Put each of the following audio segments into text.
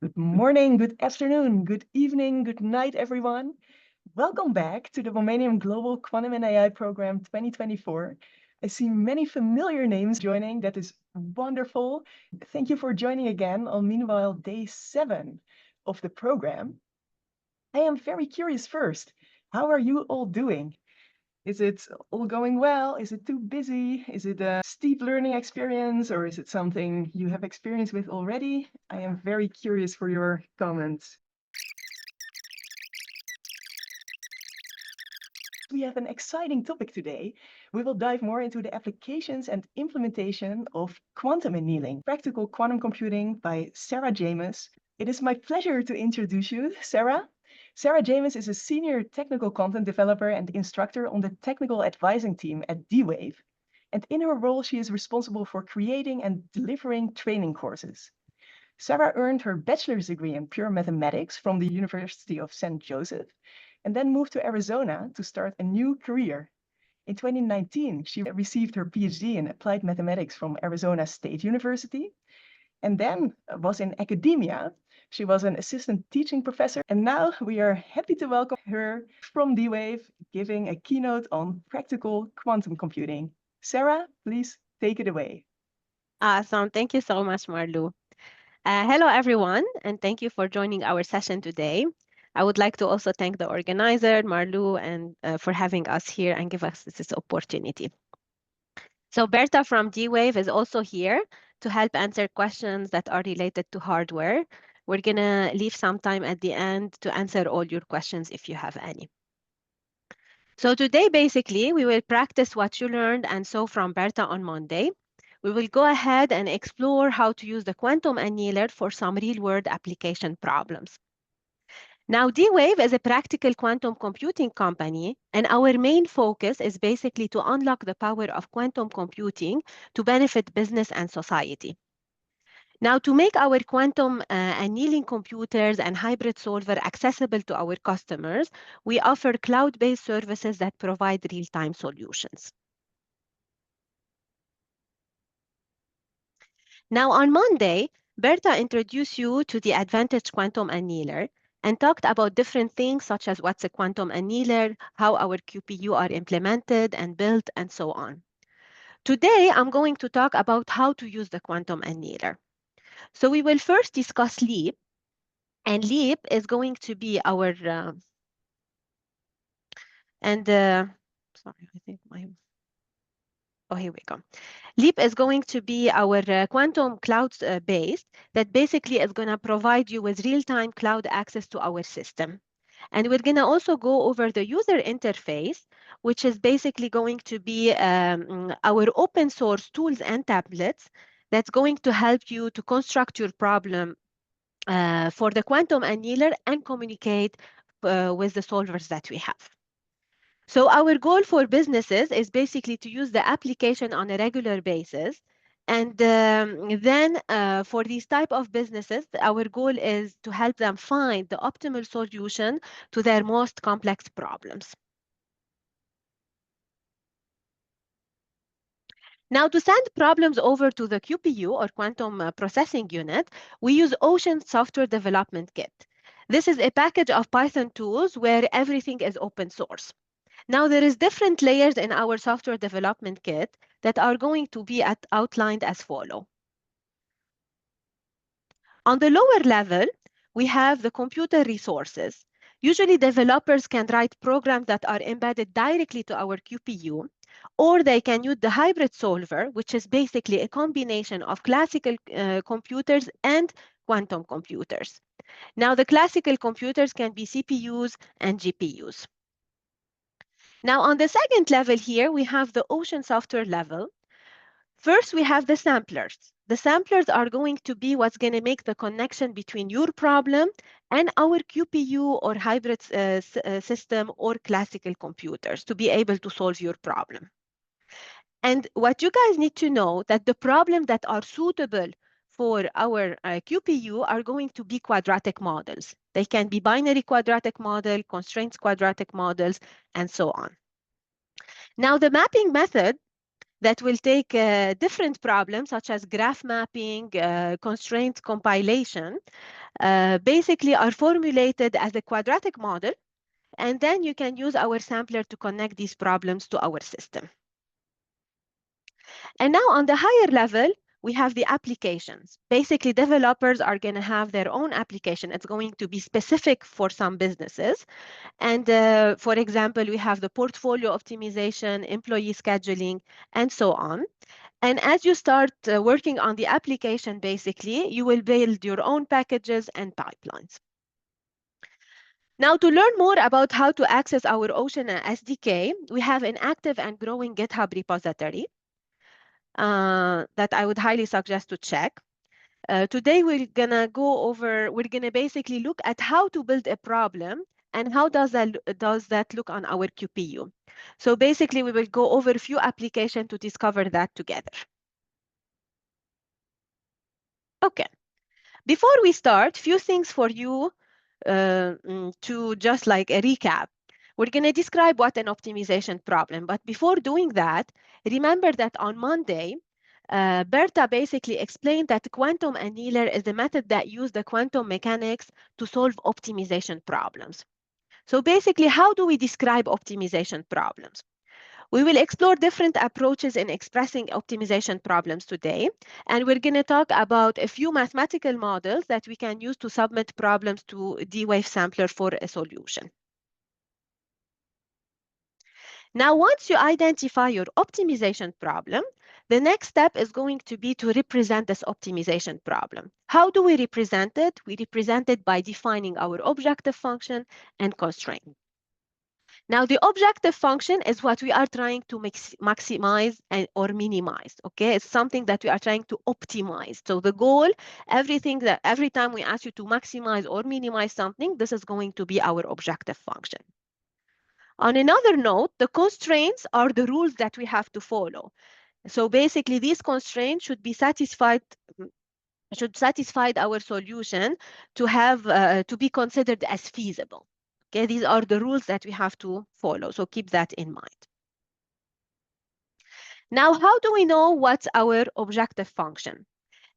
Good morning, good afternoon, good evening, good night, everyone. Welcome back to the Womanium Global Quantum and AI Program 2024. I see many familiar names joining. That is wonderful. Thank you for joining again on meanwhile day 7 of the program. I am very curious first. How are you all doing? Is it all going well? Is it too busy? Is it a steep learning experience, or is it something you have experience with already? I am very curious for your comments. We have an exciting topic today. We will dive more into the applications and implementation of quantum annealing, practical quantum computing by Sara Jamous. It is my pleasure to introduce you, Sara. Sara Jamous is a senior technical content developer and instructor on the technical advising team at D-Wave. And in her role, she is responsible for creating and delivering training courses. Sara earned her bachelor's degree in pure mathematics from the University of St. Joseph, and then moved to Arizona to start a new career. In 2019, she received her PhD in applied mathematics from Arizona State University, and then was in academia. She was an assistant teaching professor, and now we are happy to welcome her from D-Wave, giving a keynote on practical quantum computing. Sara, please take it away. Awesome. Thank you so much, Marlu. Hello, everyone, and thank you for joining our session today. I would like to also thank the organizer, Marlu, and for having us here and give us this opportunity. So Berta from D-Wave is also here to help answer questions that are related to hardware. We're going to leave some time at the end to answer all your questions if you have any. So today, basically, we will practice what you learned and saw from Berta on Monday. We will go ahead and explore how to use the quantum annealer for some real-world application problems. Now, D-Wave is a practical quantum computing company, and our main focus is basically to unlock the power of quantum computing to benefit business and society. Now, to make our quantum annealing computers and hybrid solver accessible to our customers, we offer cloud-based services that provide real-time solutions. Now, on Monday, Berta introduced you to the Advantage Quantum Annealer and talked about different things such as what's a quantum annealer, how our QPU are implemented and built, and so on. Today, I'm going to talk about how to use the quantum annealer. So we will first discuss LEAP, and LEAP is going to be our, sorry, I think here we go. LEAP is going to be our quantum cloud based that basically is going to provide you with real-time cloud access to our system. And we're going to also go over the user interface, which is basically going to be our open source tools and tablets that's going to help you to construct your problem for the quantum annealer and communicate with the solvers that we have. So our goal for businesses is basically to use the application on a regular basis. And then for these type of businesses, our goal is to help them find the optimal solution to their most complex problems. Now, to send problems over to the QPU or quantum processing unit, we use Ocean Software Development Kit. This is a package of Python tools where everything is open source. Now, there is different layers in our software development kit that are going to be outlined as follow. On the lower level, we have the computer resources. Usually, developers can write programs that are embedded directly to our QPU, or they can use the hybrid solver, which is basically a combination of classical computers and quantum computers. Now, the classical computers can be CPUs and GPUs. Now, on the second level here, we have the Ocean software level. First, we have the samplers. The samplers are going to be what's going to make the connection between your problem and our QPU or hybrid system or classical computers to be able to solve your problem. And what you guys need to know that the problems that are suitable for our QPU are going to be quadratic models. They can be binary quadratic model, constraints quadratic models, and so on. Now, the mapping method that will take different problems such as graph mapping, constraint compilation, basically are formulated as a quadratic model, and then you can use our sampler to connect these problems to our system. And now on the higher level, we have the applications. Basically, developers are going to have their own application. It's going to be specific for some businesses. And for example, we have the portfolio optimization, employee scheduling, and so on. And as you start working on the application, basically, you will build your own packages and pipelines. Now, to learn more about how to access our Ocean SDK, we have an active and growing GitHub repository that I would highly suggest to check. Today, we're gonna basically look at how to build a problem and how does that look on our QPU. So basically, we will go over a few applications to discover that together. Okay, before we start, few things for you to just like a recap. We're going to describe what an optimization problem, but before doing that, remember that on Monday, Berta basically explained that quantum annealer is a method that uses the quantum mechanics to solve optimization problems. So basically, how do we describe optimization problems? We will explore different approaches in expressing optimization problems today, and we're going to talk about a few mathematical models that we can use to submit problems to D-Wave Sampler for a solution. Now, once you identify your optimization problem, the next step is going to be to represent this optimization problem. How do we represent it? We represent it by defining our objective function and constraint. Now, the objective function is what we are trying to maximize or minimize, okay? It's something that we are trying to optimize. So the goal, every time we ask you to maximize or minimize something, this is going to be our objective function. On another note, the constraints are the rules that we have to follow. So basically, these constraints should satisfy our solution to be considered as feasible. Okay, these are the rules that we have to follow, so keep that in mind. Now, how do we know what's our objective function?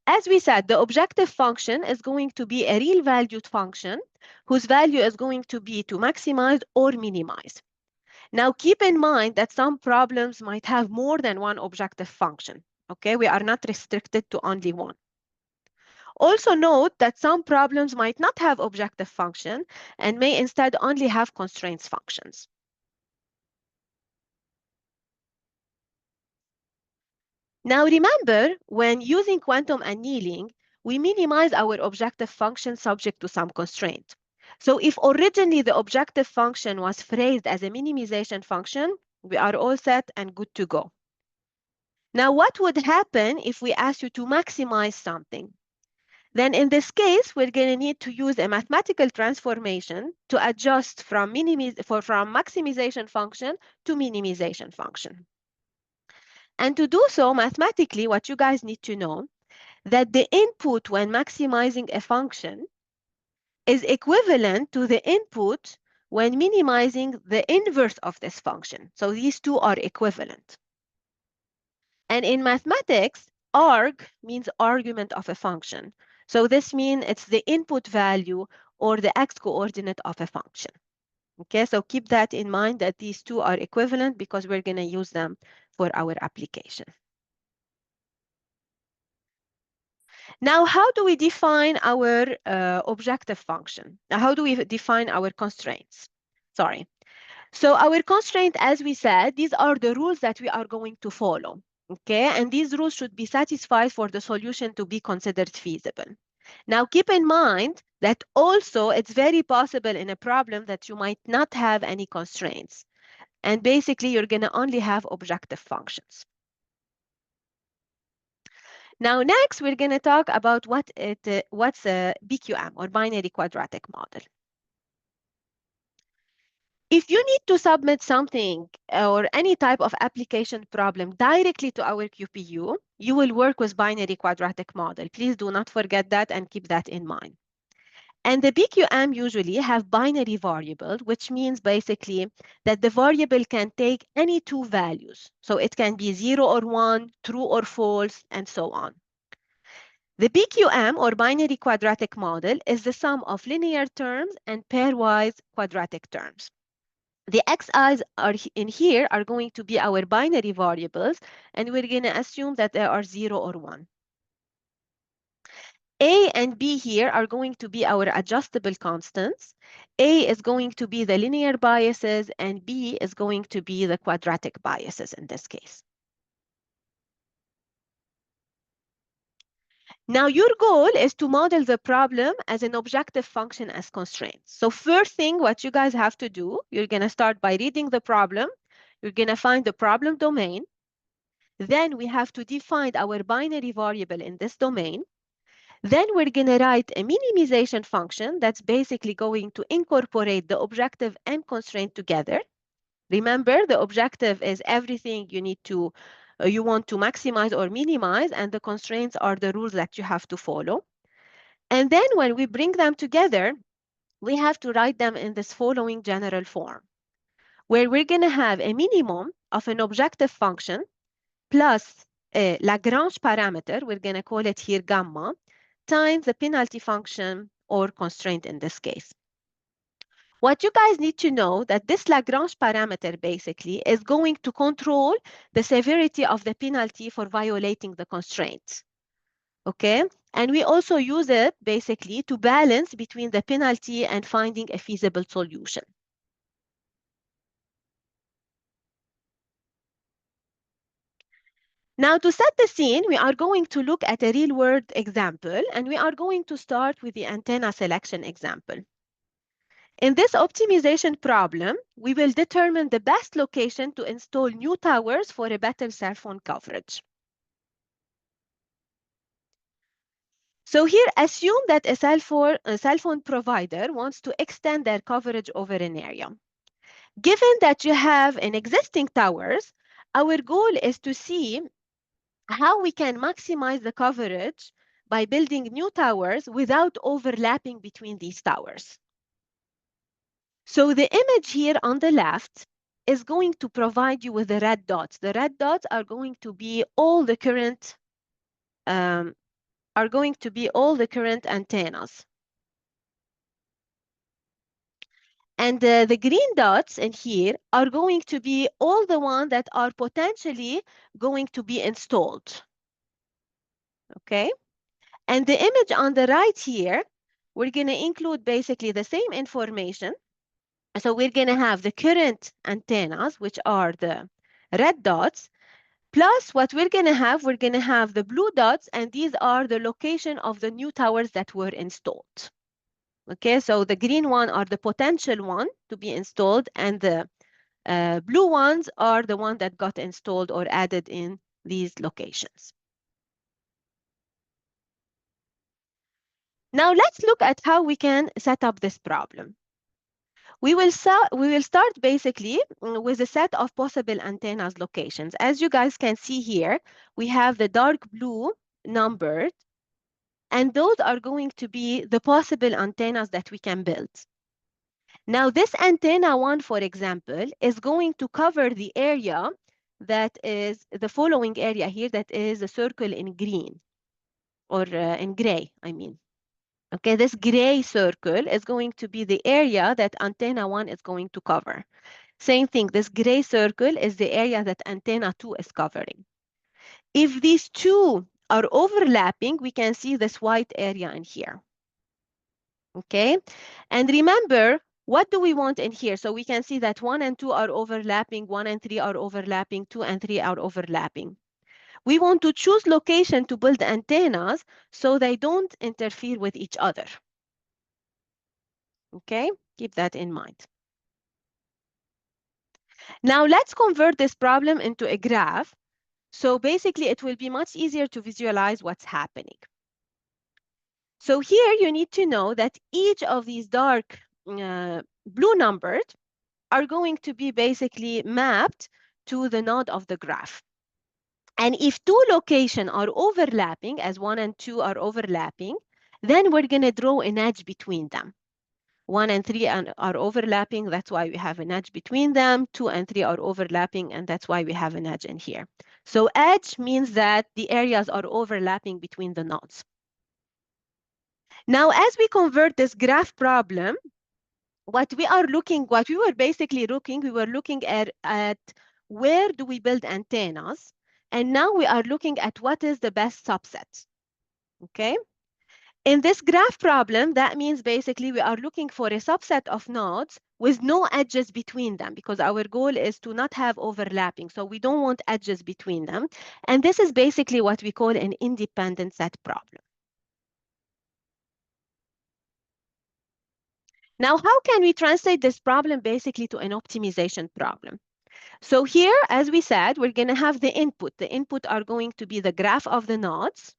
As we said, the objective function is going to be a real valued function whose value is going to be to maximize or minimize. Now, keep in mind that some problems might have more than one objective function. Okay, we are not restricted to only one. Also note that some problems might not have objective function and may instead only have constraints functions. Now remember, when using quantum annealing, we minimize our objective function subject to some constraint. So if originally the objective function was phrased as a minimization function, we are all set and good to go. Now, what would happen if we ask you to maximize something? Then in this case, we're going to need to use a mathematical transformation to adjust from maximization function to minimization function. And to do so mathematically, what you guys need to know that the input when maximizing a function is equivalent to the input when minimizing the inverse of this function. So these two are equivalent. And in mathematics, arg means argument of a function. So this means it's the input value or the x-coordinate of a function. Okay, so keep that in mind that these two are equivalent because we're going to use them for our application. Now, how do we define our objective function? Now, how do we define our constraints? Sorry. So our constraint, as we said, these are the rules that we are going to follow. Okay, and these rules should be satisfied for the solution to be considered feasible. Now, keep in mind that also it's very possible in a problem that you might not have any constraints. And basically, you're going to only have objective functions. Now, next, we're going to talk about what's a BQM or binary quadratic model. If you need to submit something or any type of application problem directly to our QPU, you will work with binary quadratic model. Please do not forget that and keep that in mind. And the BQM usually have binary variables, which means basically that the variable can take any two values. So it can be 0 or 1, true or false, and so on. The BQM, or binary quadratic model, is the sum of linear terms and pairwise quadratic terms. The xi's are in here are going to be our binary variables, and we're going to assume that they are 0 or 1. A and B here are going to be our adjustable constants. A is going to be the linear biases, and B is going to be the quadratic biases in this case. Now, your goal is to model the problem as an objective function as constraints. So first thing, what you guys have to do, you're going to start by reading the problem. You're going to find the problem domain. Then we have to define our binary variable in this domain. Then we're going to write a minimization function that's basically going to incorporate the objective and constraint together. Remember, the objective is everything you need to, you want to maximize or minimize, and the constraints are the rules that you have to follow. And then when we bring them together, we have to write them in this following general form, where we're going to have a minimum of an objective function plus a Lagrange parameter, we're going to call it here gamma, times the penalty function or constraint in this case. What you guys need to know that this Lagrange parameter basically is going to control the severity of the penalty for violating the constraint. Okay, and we also use it basically to balance between the penalty and finding a feasible solution. Now, to set the scene, we are going to look at a real-world example, and we are going to start with the antenna selection example. In this optimization problem, we will determine the best location to install new towers for a better cell phone coverage. So here, assume that a cell phone provider wants to extend their coverage over an area. Given that you have an existing towers, our goal is to see how we can maximize the coverage by building new towers without overlapping between these towers. So the image here on the left is going to provide you with the red dots. The red dots are going to be all the current antennas. And the green dots in here are going to be all the ones that are potentially going to be installed. Okay? And the image on the right here, we're going to include basically the same information. So we're going to have the current antennas, which are the red dots, plus what we're going to have the blue dots, and these are the location of the new towers that were installed. Okay, so the green one are the potential one to be installed, and the blue ones are the one that got installed or added in these locations. Now let's look at how we can set up this problem. We will start basically with a set of possible antennas locations. As you guys can see here, we have the dark blue numbered, and those are going to be the possible antennas that we can build. Now this antenna one, for example, is going to cover the area that is the following area here, that is a circle in green, or in gray, I mean. Okay, this gray circle is going to be the area that antenna 1 is going to cover. Same thing, this gray circle is the area that antenna 2 is covering. If these two are overlapping, we can see this white area in here. Okay, and remember, what do we want in here? So we can see that 1 and 2 are overlapping, 1 and 3 are overlapping, 2 and 3 are overlapping. We want to choose location to build antennas so they don't interfere with each other. Okay, keep that in mind. Now let's convert this problem into a graph. So basically it will be much easier to visualize what's happening. So here you need to know that each of these dark blue numbers are going to be basically mapped to the node of the graph. And if two locations are overlapping, as 1 and 2 are overlapping, Then we're going to draw an edge between them. 1 and 3 are overlapping, that's why we have an edge between them. 2 and 3 are overlapping, and that's why we have an edge in here. So edge means that the areas are overlapping between the nodes. Now, as we convert this graph problem, what we were basically looking, we were looking at where do we build antennas, and now we are looking at what is the best subset, okay? In this graph problem, that means basically we are looking for a subset of nodes with no edges between them, because our goal is to not have overlapping, so we don't want edges between them. And this is basically what we call an independent set problem. Now, how can we translate this problem basically to an optimization problem? So here, as we said, we're going to have the input. The input are going to be the graph of the nodes.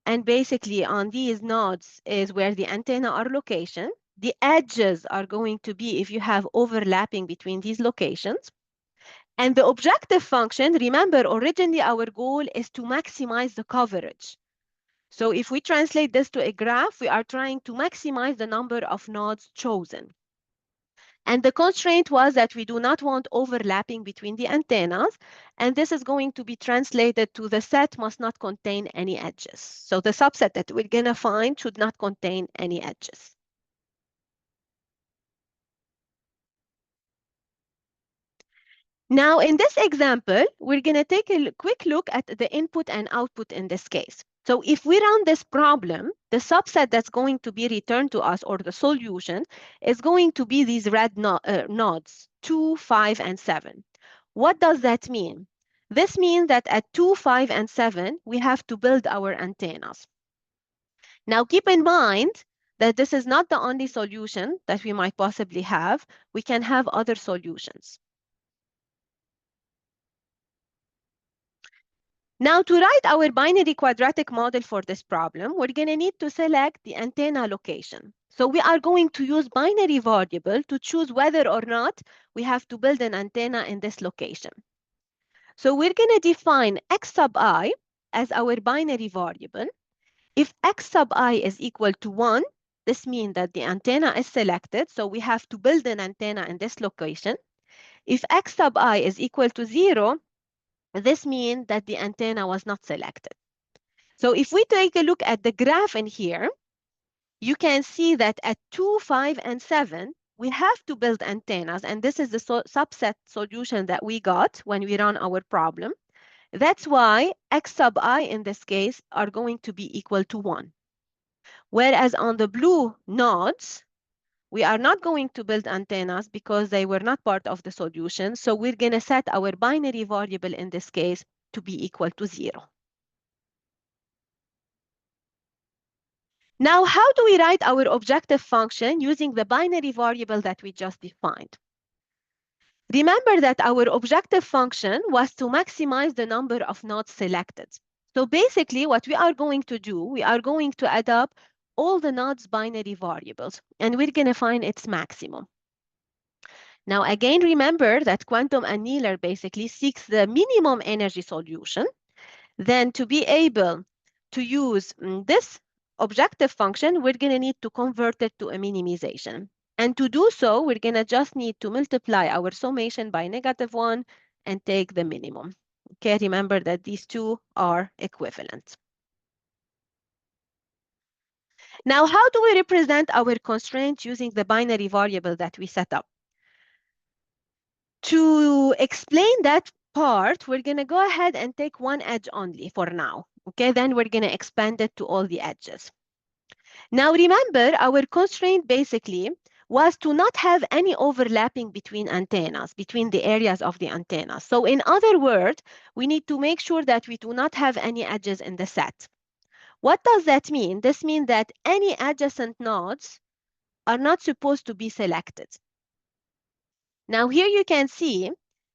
And basically on these nodes is where the antenna are location. The edges are going to be if you have overlapping between these locations. And the objective function, remember, originally our goal is to maximize the coverage. So if we translate this to a graph, we are trying to maximize the number of nodes chosen. And the constraint was that we do not want overlapping between the antennas. And this is going to be translated to the set must not contain any edges. So the subset that we're going to find should not contain any edges. Now, in this example, we're going to take a quick look at the input and output in this case. So if we run this problem, the subset that's going to be returned to us, or the solution, is going to be these red nodes, 2, 5, and 7. What does that mean? This means that at 2, 5, and 7, we have to build our antennas. Now, keep in mind that this is not the only solution that we might possibly have. We can have other solutions. Now, to write our binary quadratic model for this problem, we're going to need to select the antenna location. So we are going to use binary variable to choose whether or not we have to build an antenna in this location. So we're going to define x sub I as our binary variable. If x sub I is equal to 1, this means that the antenna is selected, so we have to build an antenna in this location. If x sub I is equal to 0, this means that the antenna was not selected. So if we take a look at the graph in here, you can see that at 2, 5, and 7, we have to build antennas, and this is the subset solution that we got when we run our problem. That's why x sub I in this case are going to be equal to 1. Whereas on the blue nodes, we are not going to build antennas because they were not part of the solution. So we're going to set our binary variable in this case to be equal to 0. Now, how do we write our objective function using the binary variable that we just defined? Remember that our objective function was to maximize the number of nodes selected. So basically, what we are going to do, we are going to add up all the nodes' binary variables, and we're going to find its maximum. Now, again, remember that quantum annealer basically seeks the minimum energy solution. Then to be able to use this objective function, we're going to need to convert it to a minimization. And to do so, we're going to just need to multiply our summation by -1 and take the minimum. Okay, remember that these two are equivalent. Now, how do we represent our constraint using the binary variable that we set up? To explain that part, we're going to go ahead and take one edge only for now. Okay, then we're going to expand it to all the edges. Now, remember, our constraint basically was to not have any overlapping between antennas, between the areas of the antennas. So in other words, we need to make sure that we do not have any edges in the set. What does that mean? This means that any adjacent nodes are not supposed to be selected. Now here you can see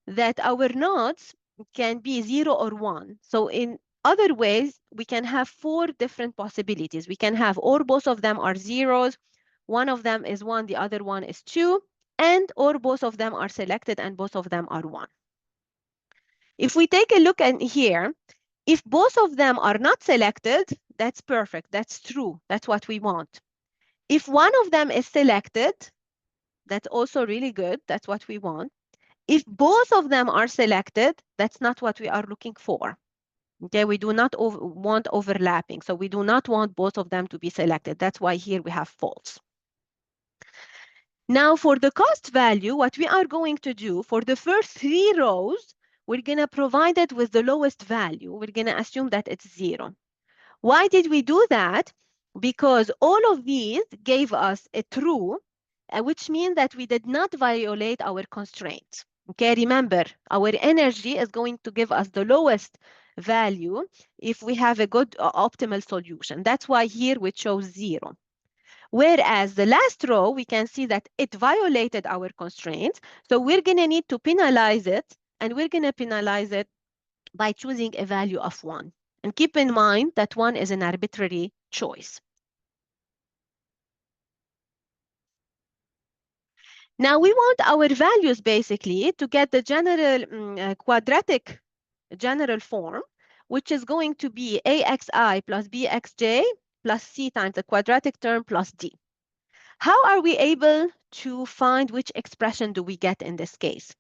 that our nodes can be 0 or 1. So in other ways, we can have 4 different possibilities. We can have or both of them are zeros, one of them is 1, the other one is 2, and or both of them are selected and both of them are 1. If we take a look at here, if both of them are not selected, that's perfect. That's true. That's what we want. If one of them is selected, that's also really good. That's what we want. If both of them are selected, that's not what we are looking for. Okay, we do not want overlapping. So we do not want both of them to be selected. That's why here we have false. Now for the cost value, what we are going to do for the first 3 rows, we're going to provide it with the lowest value. We're going to assume that it's 0. Why did we do that? Because all of these gave us a true, which means that we did not violate our constraint. Okay, remember, our energy is going to give us the lowest value if we have a good optimal solution. That's why here we chose 0. Whereas the last row, we can see that it violated our constraints. So we're going to need to penalize it, and we're going to penalize it by choosing a value of 1. And keep in mind that 1 is an arbitrary choice. Now we want our values basically to get the general quadratic general form, which is going to be axi plus bxj plus c times the quadratic term plus d. How are we able to find which expression do we get in this case?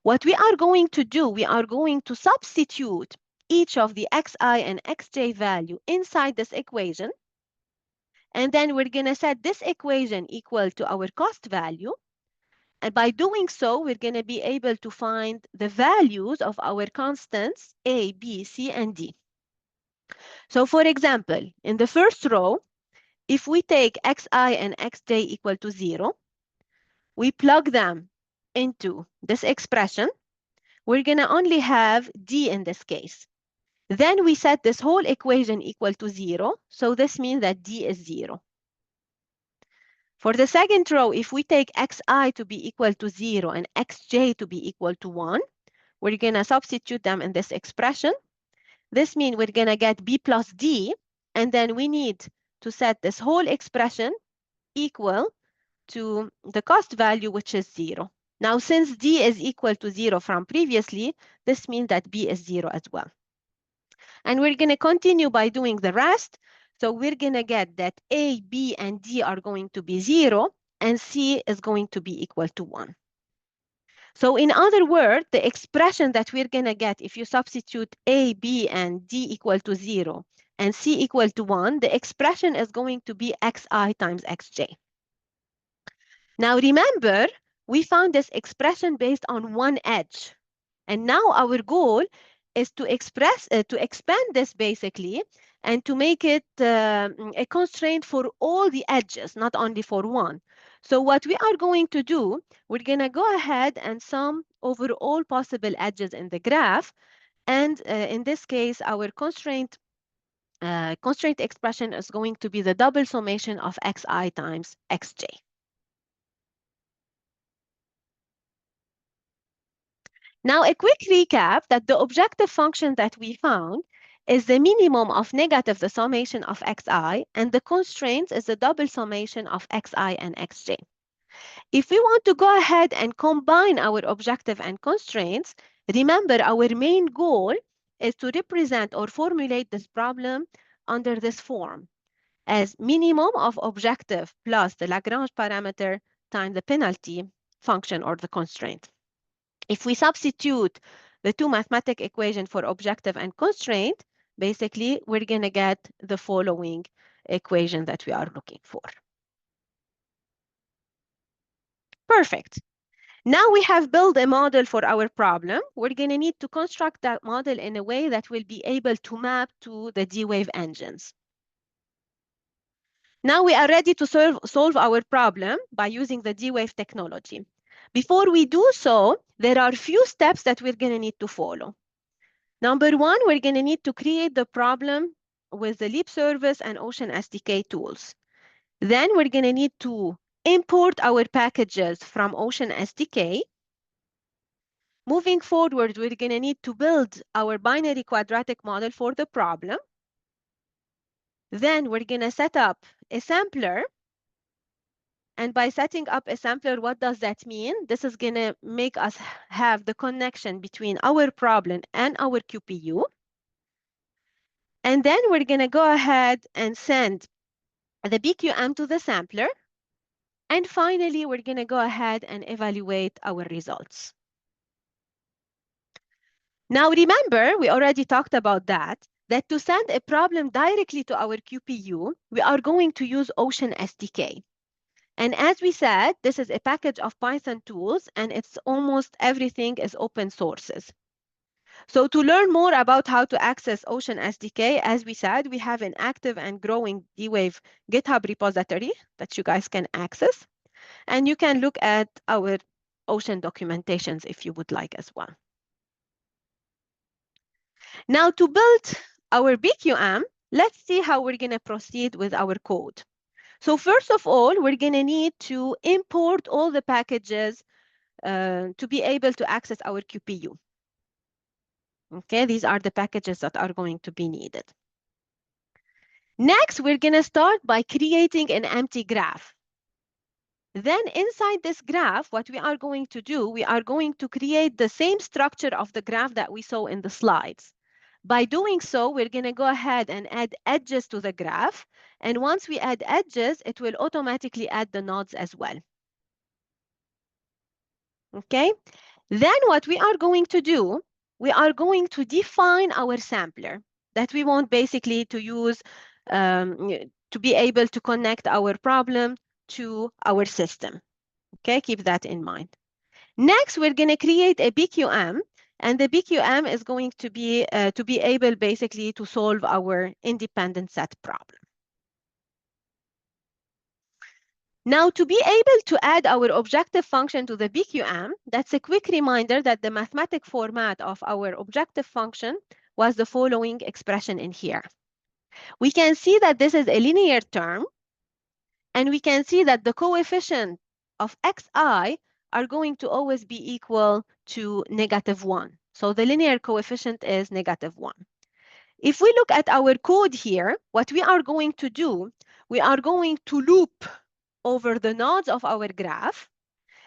What we are going to do, we are going to substitute each of the xi and xj value inside this equation. And then we're going to set this equation equal to our cost value. And by doing so, we're going to be able to find the values of our constants A, B, C, and D. So for example, in the first row, if we take xi and xj equal to 0, we plug them into this expression, we're going to only have D in this case. Then we set this whole equation equal to 0. So this means that D is 0. For the second row, if we take xi to be equal to 0 and xj to be equal to 1, we're going to substitute them in this expression. This means we're going to get b plus d, and then we need to set this whole expression equal to the cost value, which is 0. Now, since d is equal to 0 from previously, this means that b is 0 as well. And we're going to continue by doing the rest. So we're going to get that A, B, and D are going to be 0, and C is going to be equal to 1. So in other words, the expression that we're going to get if you substitute A, B, and D equal to 0 and C equal to 1, the expression is going to be xi times xj. Now remember, we found this expression based on one edge. And now our goal is to expand this basically and to make it a constraint for all the edges, not only for one. So what we are going to do, we're going to go ahead and sum over all possible edges in the graph. And in this case, our constraint expression is going to be the double summation of xi times xj. Now, a quick recap that the objective function that we found is the minimum of negative the summation of xi, and the constraints is the double summation of xi and xj. If we want to go ahead and combine our objective and constraints, remember our main goal is to represent or formulate this problem under this form as minimum of objective plus the Lagrange parameter times the penalty function or the constraint. If we substitute the two mathematical equations for objective and constraint, basically we're going to get the following equation that we are looking for. Perfect. Now we have built a model for our problem. We're going to need to construct that model in a way that will be able to map to the D-wave engines. Now we are ready to solve our problem by using the D-wave technology. Before we do so, there are a few steps that we're going to need to follow. Number one, we're going to need to create the problem with the Leap service and Ocean SDK tools. Then we're going to need to import our packages from Ocean SDK. Moving forward, we're going to need to build our binary quadratic model for the problem. Then we're going to set up a sampler. And by setting up a sampler, what does that mean? This is going to make us have the connection between our problem and our QPU. And then we're going to go ahead and send the BQM to the sampler. And finally, we're going to go ahead and evaluate our results. Now, remember, we already talked about that to send a problem directly to our QPU, we are going to use Ocean SDK. And as we said, this is a package of Python tools, and it's almost everything is open sources. So to learn more about how to access Ocean SDK, as we said, we have an active and growing D-Wave GitHub repository that you guys can access. And you can look at our Ocean documentations if you would like as well. Now to build our BQM, let's see how we're going to proceed with our code. So first of all, we're going to need to import all the packages to be able to access our QPU. Okay, these are the packages that are going to be needed. Next, we're going to start by creating an empty graph. Then inside this graph, what we are going to do, we are going to create the same structure of the graph that we saw in the slides. By doing so, we're going to go ahead and add edges to the graph. And once we add edges, it will automatically add the nodes as well. Okay, then what we are going to do, we are going to define our sampler that we want basically to use to be able to connect our problem to our system. Okay, keep that in mind. Next, we're going to create a BQM, and the BQM is going to be able basically to solve our independent set problem. Now, to be able to add our objective function to the BQM, that's a quick reminder that the mathematic format of our objective function was the following expression in here. We can see that this is a linear term, and we can see that the coefficient of xi are going to always be equal to -1. So the linear coefficient is -1. If we look at our code here, what we are going to do, we are going to loop over the nodes of our graph,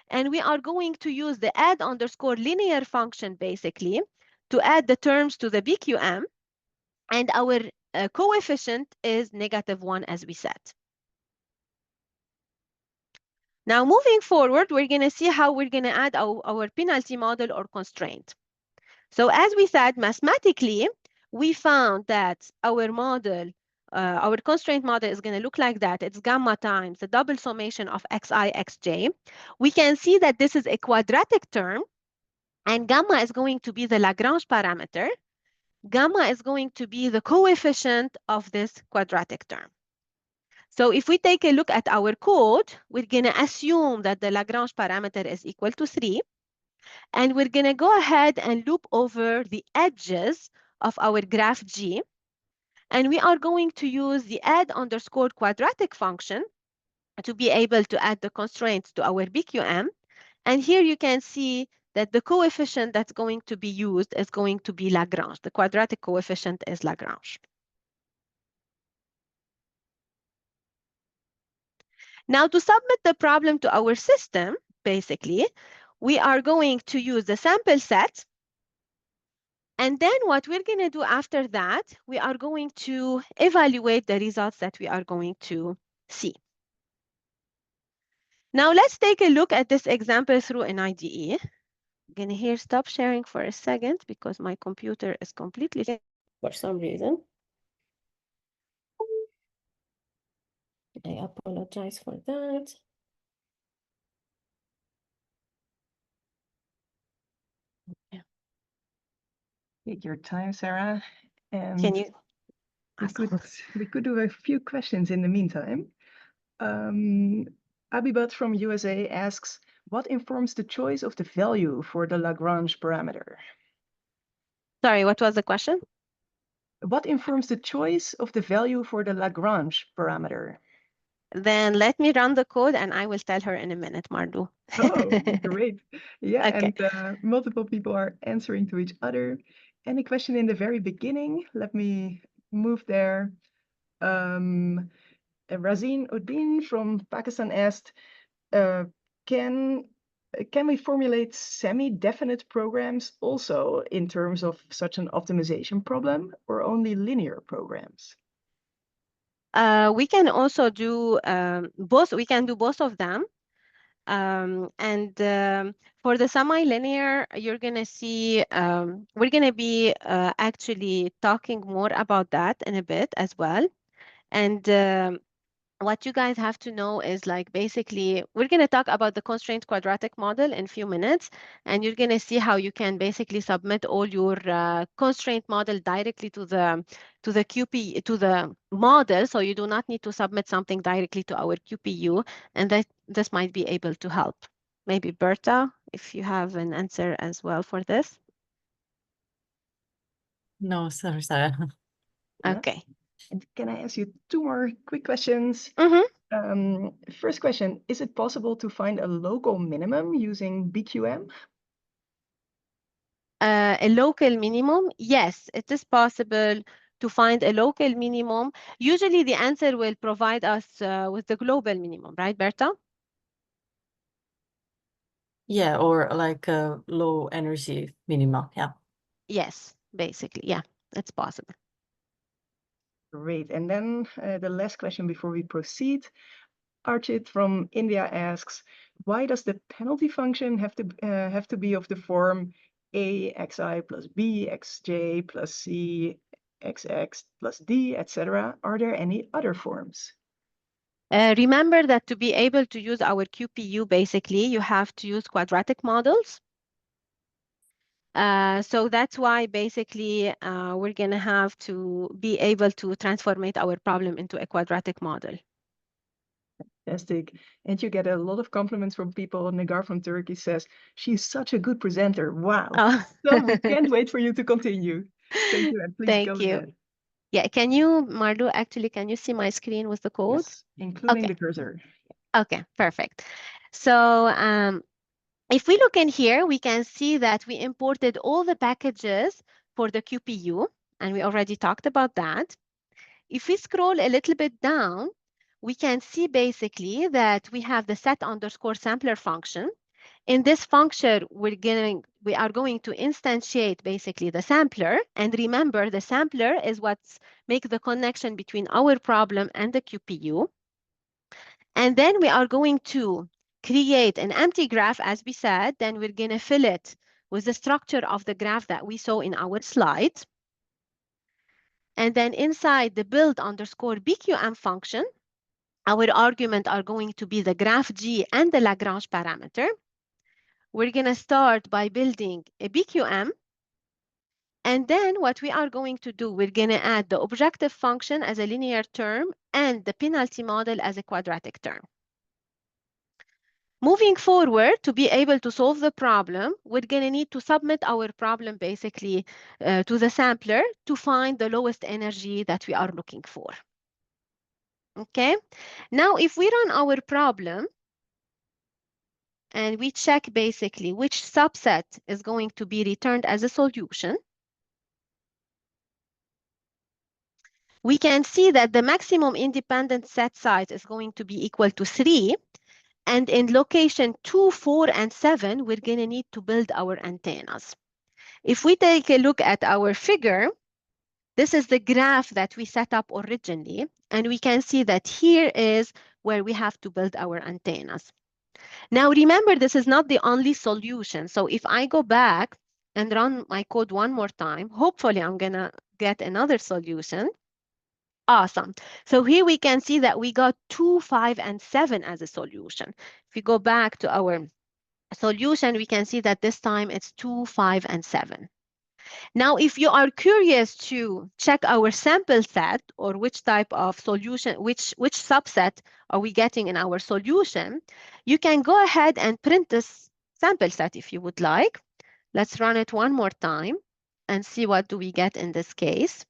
and we are going to use the add_linear function basically to add the terms to the BQM, and our coefficient is -1 as we said. Now moving forward, we're going to see how we're going to add our penalty model or constraint. So as we said, mathematically, we found that our model, our constraint model is going to look like that. It's gamma times the double summation of xi, xj. We can see that this is a quadratic term, and gamma is going to be the Lagrange parameter. Gamma is going to be the coefficient of this quadratic term. So if we take a look at our code, we're going to assume that the Lagrange parameter is equal to 3. And we're going to go ahead and loop over the edges of our graph G. And we are going to use the add_quadratic function to be able to add the constraints to our BQM. And here you can see that the coefficient that's going to be used is going to be Lagrange. The quadratic coefficient is Lagrange. Now, to submit the problem to our system, basically, we are going to use the sample set. And then what we're going to do after that, we are going to evaluate the results that we are going to see. Now, let's take a look at this example through an IDE. I'm going to here stop sharing for a second because my computer is completely for some reason. I apologize for that. Yeah. Take your time, Sarah. And Can you? we could do a few questions in the meantime. Abibat from USA asks, what informs the choice of the value for the Lagrange parameter? Sorry, what was the question? What informs the choice of the value for the Lagrange parameter? Then let me run the code and I will tell her in a minute, Marlu. Oh, great. Yeah, Okay. and multiple people are answering to each other. Any question in the very beginning? Let me move there. Razin Uddin from Pakistan asked, can Can we formulate semi-definite programs also in terms of such an optimization problem, or only linear programs? We can also do both. We can do both of them. For the semi-linear, you're going to see, we're going to be actually talking more about that in a bit as well. And what you guys have to know is like basically we're going to talk about the constraint quadratic model in a few minutes, and you're going to see how you can basically submit all your constraint model directly to the QP to the model, so you do not need to submit something directly to our QPU, and that this might be able to help. Maybe Berta, if you have an answer as well for this. No, sorry, Sarah. Okay. And can I ask you two more quick questions? First question, is it possible to find a local minimum using BQM? A local minimum? Yes, it is possible to find a local minimum. Usually the answer will provide us with the global minimum, right, Berta? Yeah, or like a low energy minimum. Yeah. Yes, basically. Yeah, it's possible. Great. And then the last question before we proceed. Archit from India asks, why does the penalty function have to be of the form a xi plus b xj plus c xx plus d, etc.? Are there any other forms? Remember that to be able to use our QPU, basically, you have to use quadratic models. So that's why basically we're going to have to be able to transformate our problem into a quadratic model. Fantastic. And you get a lot of compliments from people. Nagar from Turkey says, she's such a good presenter. Wow. Oh. So we can't wait for you to continue. Thank you, and please Thank go you. ahead. Yeah, can you, Marlu, actually, can you see my screen with the code? Yes, including Okay. the cursor. Okay, perfect. So if we look in here, we can see that we imported all the packages for the QPU, and we already talked about that. If we scroll a little bit down, we can see basically that we have the set underscore sampler function. In this function, we are going to instantiate basically the sampler. And remember, the sampler is what's make the connection between our problem and the QPU. And then we are going to create an empty graph, as we said. Then we're going to fill it with the structure of the graph that we saw in our slide. And then inside the build underscore BQM function, our argument are going to be the graph G and the Lagrange parameter. We're going to start by building a BQM. And then what we are going to do, we're going to add the objective function as a linear term and the penalty model as a quadratic term. Moving forward, to be able to solve the problem, we're going to need to submit our problem basically to the sampler to find the lowest energy that we are looking for. Okay, now if we run our problem and we check basically which subset is going to be returned as a solution, we can see that the maximum independent set size is going to be equal to 3. And in location 2, 4, and 7, we're going to need to build our antennas. If we take a look at our figure, this is the graph that we set up originally. And we can see that here is where we have to build our antennas. Now, remember, this is not the only solution. So if I go back and run my code one more time, hopefully I'm going to get another solution. Awesome. So here we can see that we got 2, 5, and 7 as a solution. If we go back to our solution, we can see that this time it's 2, 5, and 7. Now, if you are curious to check our sample set or which type of solution, which subset are we getting in our solution, you can go ahead and print this sample set if you would like. Let's run it one more time and see what do we get in this case.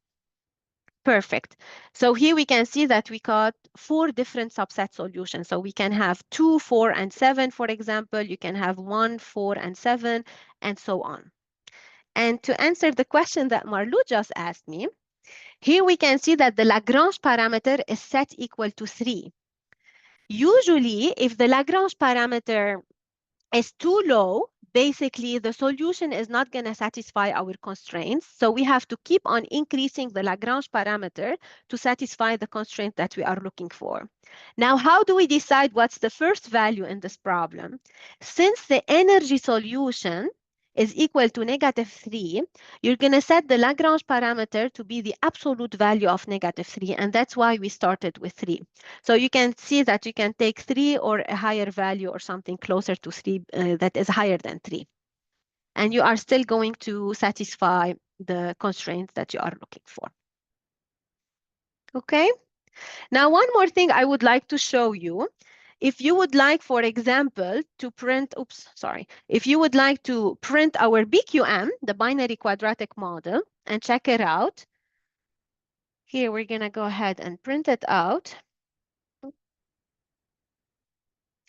Perfect. So here we can see that we got 4 different subset solutions. So we can have 2, 4, and 7, for example. You can have 1, 4, and 7, and so on. And to answer the question that Marlu just asked me, here we can see that the Lagrange parameter is set equal to 3. Usually, if the Lagrange parameter is too low, basically the solution is not going to satisfy our constraints. So we have to keep on increasing the Lagrange parameter to satisfy the constraint that we are looking for. Now, how do we decide what's the first value in this problem? Since the energy solution is equal to -3, you're going to set the Lagrange parameter to be the absolute value of -3, and that's why we started with 3. So you can see that you can take 3 or a higher value or something closer to 3 that is higher than 3. And you are still going to satisfy the constraints that you are looking for. Okay? Now, one more thing I would like to show you. If you would like, for example, to print, if you would like to print our BQM, the binary quadratic model, and check it out, here we're going to go ahead and print it out.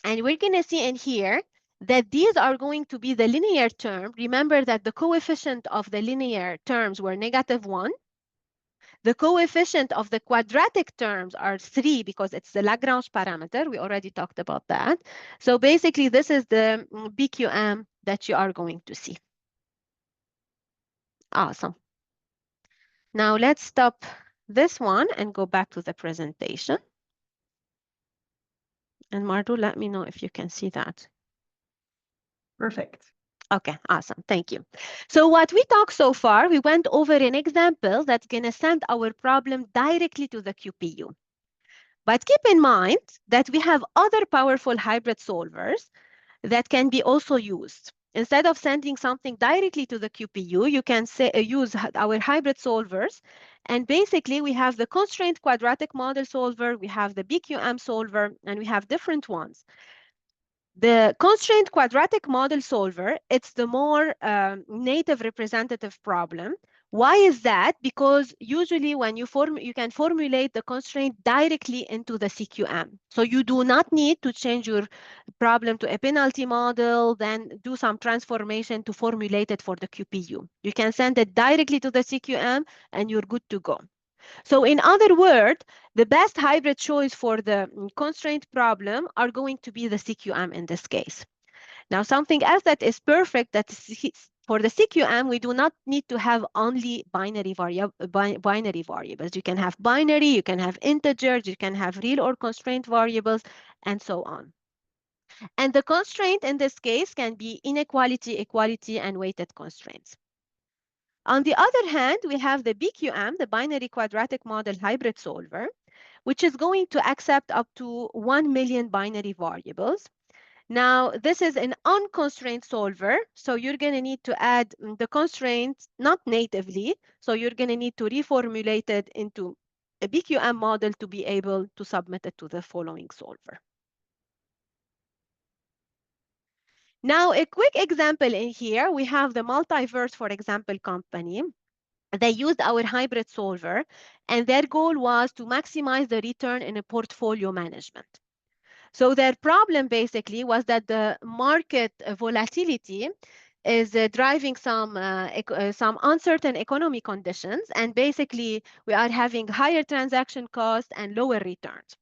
And we're going to see in here that these are going to be the linear term. Remember that the coefficient of the linear terms were -1. The coefficient of the quadratic terms are 3 because it's the Lagrange parameter. We already talked about that. So basically, this is the BQM that you are going to see. Awesome. Now let's stop this one and go back to the presentation. And Mardu, let me know if you can see that. Perfect. Okay, awesome. Thank you. So what we talked so far, we went over an example that's going to send our problem directly to the QPU. But keep in mind that we have other powerful hybrid solvers that can be also used. Instead of sending something directly to the QPU, you can use our hybrid solvers. And basically, we have the constraint quadratic model solver, we have the BQM solver, and we have different ones. The constraint quadratic model solver, it's the more native representative problem. Why is that? Because usually when you can formulate the constraint directly into the CQM. So you do not need to change your problem to a penalty model, then do some transformation to formulate it for the QPU. You can send it directly to the CQM and you're good to go. So in other words, the best hybrid choice for the constraint problem are going to be the CQM in this case. Now, something else that is perfect, that is for the CQM, we do not need to have only binary variables. You can have binary, you can have integers, you can have real or constraint variables, and so on. And the constraint in this case can be inequality, equality, and weighted constraints. On the other hand, we have the BQM, the binary quadratic model hybrid solver, which is going to accept up to 1 million binary variables. Now, this is an unconstrained solver, so you're going to need to add the constraints, not natively, so you're going to need to reformulate it into a BQM model to be able to submit it to the following solver. Now, a quick example in here, we have the Multiverse, for example, company. They used our hybrid solver, and their goal was to maximize the return in a portfolio management. So their problem basically was that the market volatility is driving some uncertain economic conditions, and basically we are having higher transaction costs and lower returns.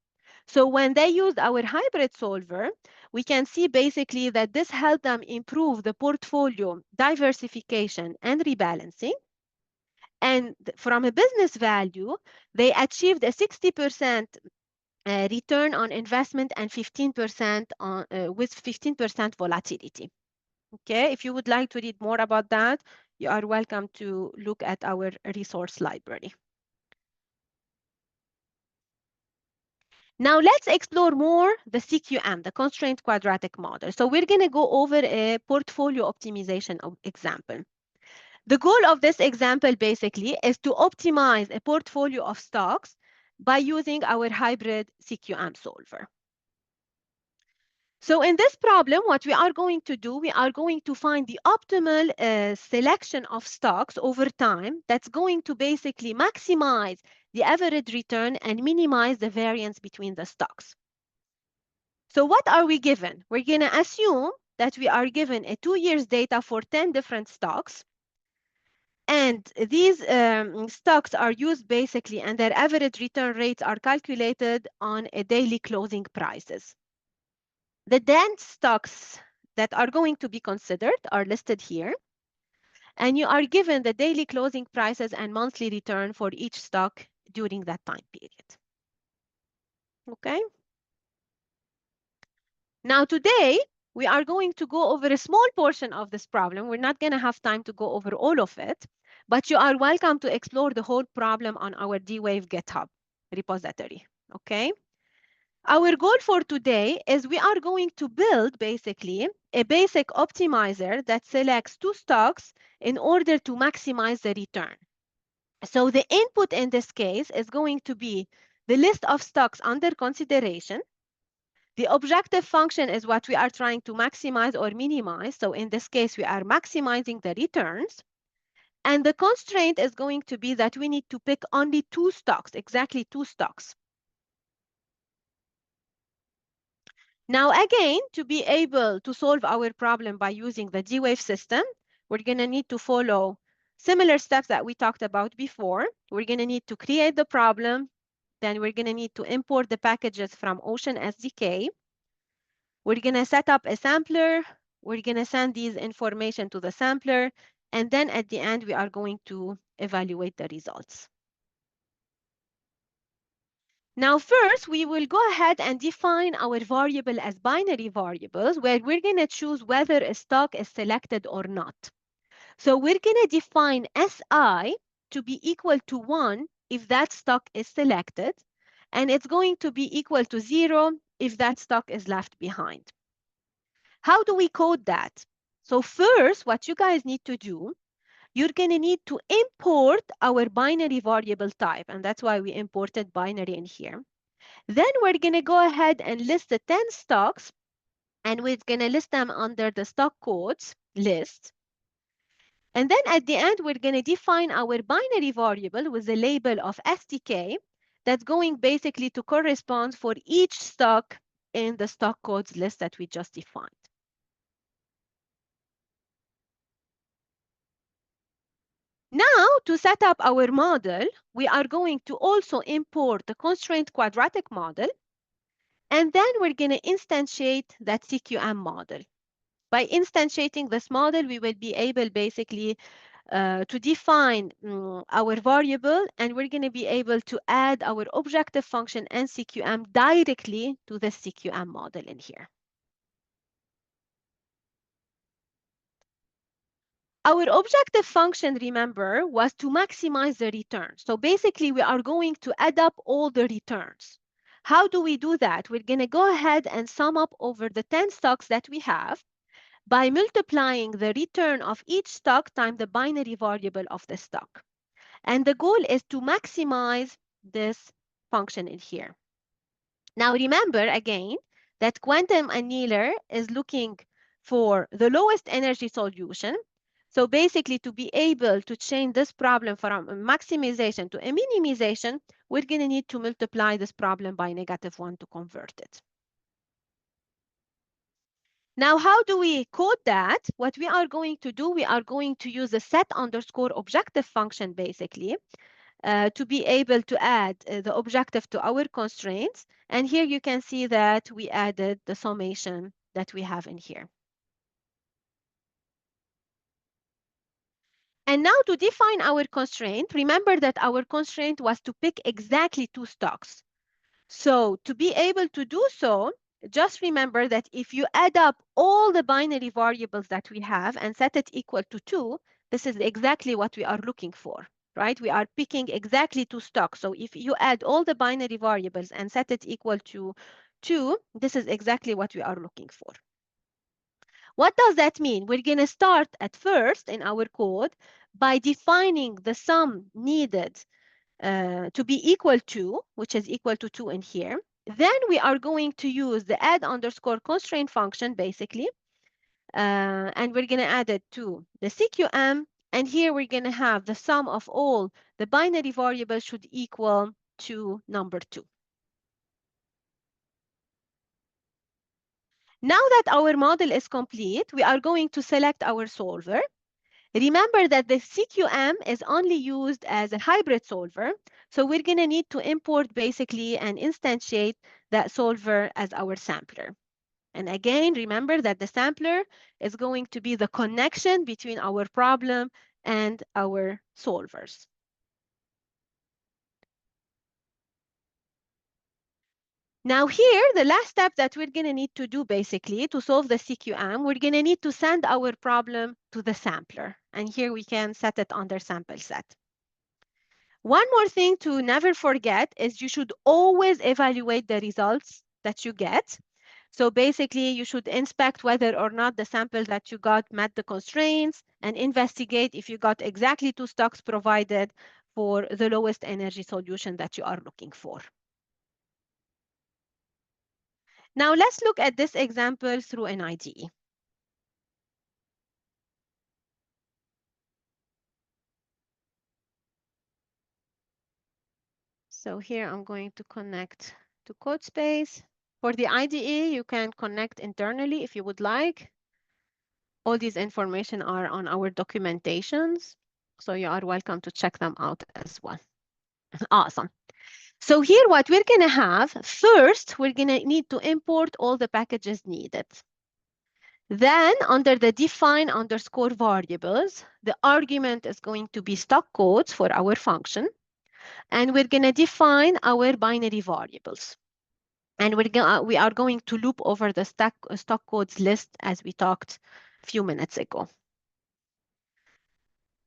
So when they used our hybrid solver, we can see basically that this helped them improve the portfolio diversification and rebalancing. And from a business value, they achieved a 60% return on investment and 15% on, with 15% volatility. Okay, if you would like to read more about that, you are welcome to look at our resource library. Now let's explore more the CQM, the constraint quadratic model. So we're going to go over a portfolio optimization example. The goal of this example basically is to optimize a portfolio of stocks by using our hybrid CQM solver. So in this problem, what we are going to do, we are going to find the optimal selection of stocks over time that's going to basically maximize the average return and minimize the variance between the stocks. So what are we given? We're going to assume that we are given a 2 years data for 10 different stocks. And these stocks are used basically, and their average return rates are calculated on a daily closing prices. The 10 stocks that are going to be considered are listed here. And you are given the daily closing prices and monthly return for each stock during that time period. Okay. Now today, we are going to go over a small portion of this problem. We're not going to have time to go over all of it, but you are welcome to explore the whole problem on our D-Wave GitHub repository. Okay. Our goal for today is we are going to build basically a basic optimizer that selects two stocks in order to maximize the return. So the input in this case is going to be the list of stocks under consideration. The objective function is what we are trying to maximize or minimize. So in this case, we are maximizing the returns. And the constraint is going to be that we need to pick only two stocks, exactly two stocks. Now, again, to be able to solve our problem by using the D-Wave system, we're going to need to follow similar steps that we talked about before. We're going to need to create the problem. Then we're going to need to import the packages from Ocean SDK. We're going to set up a sampler. We're going to send these information to the sampler. And then at the end, we are going to evaluate the results. Now, first, we will go ahead and define our variable as binary variables, where we're going to choose whether a stock is selected or not. So we're going to define SI to be equal to 1 if that stock is selected, and it's going to be equal to 0 if that stock is left behind. How do we code that? So first, what you guys need to do, you're going to need to import our binary variable type, and that's why we imported binary in here. Then we're going to go ahead and list the 10 stocks, and we're going to list them under the stock codes list. And then at the end, we're going to define our binary variable with the label of STK that's going basically to correspond for each stock in the stock codes list that we just defined. Now, to set up our model, we are going to also import the constraint quadratic model, and then we're going to instantiate that CQM model. By instantiating this model, we will be able basically to define our variable, and we're going to be able to add our objective function and CQM directly to the CQM model in here. Our objective function, remember, was to maximize the return. So basically, we are going to add up all the returns. How do we do that? We're going to go ahead and sum up over the 10 stocks that we have by multiplying the return of each stock times the binary variable of the stock. And the goal is to maximize this function in here. Now, remember again that quantum annealer is looking for the lowest energy solution. So basically, to be able to change this problem from a maximization to a minimization, we're going to need to multiply this problem by -1 to convert it. Now, how do we code that? What we are going to do, we are going to use a set underscore objective function, basically, to be able to add the objective to our constraints. And here you can see that we added the summation that we have in here. And now to define our constraint, remember that our constraint was to pick exactly two stocks. So to be able to do so, just remember that if you add up all the binary variables that we have and set it equal to 2, this is exactly what we are looking for, right? We are picking exactly two stocks. So if you add all the binary variables and set it equal to 2, this is exactly what we are looking for. What does that mean? We're going to start at first in our code by defining the sum needed to be equal to, which is equal to 2 in here. Then we are going to use the add underscore constraint function, basically, and we're going to add it to the CQM. And here we're going to have the sum of all the binary variables should equal to number 2. Now that our model is complete, we are going to select our solver. Remember that the CQM is only used as a hybrid solver, so we're going to need to import basically and instantiate that solver as our sampler. And again, remember that the sampler is going to be the connection between our problem and our solvers. Now here, the last step that we're going to need to do basically to solve the CQM, we're going to need to send our problem to the sampler. And here we can set it under sample set. One more thing to never forget is you should always evaluate the results that you get. So basically, you should inspect whether or not the sample that you got met the constraints and investigate if you got exactly 2 stocks provided for the lowest energy solution that you are looking for. Now let's look at this example through an IDE. So here I'm going to connect to CodeSpace. For the IDE, you can connect internally if you would like. All these information are on our documentations, so you are welcome to check them out as well. Awesome. So here what we're going to have, first, we're going to need to import all the packages needed. Then under the define underscore variables, the argument is going to be stock codes for our function. And we're going to define our binary variables. And we are going to loop over the stock codes list as we talked a few minutes ago.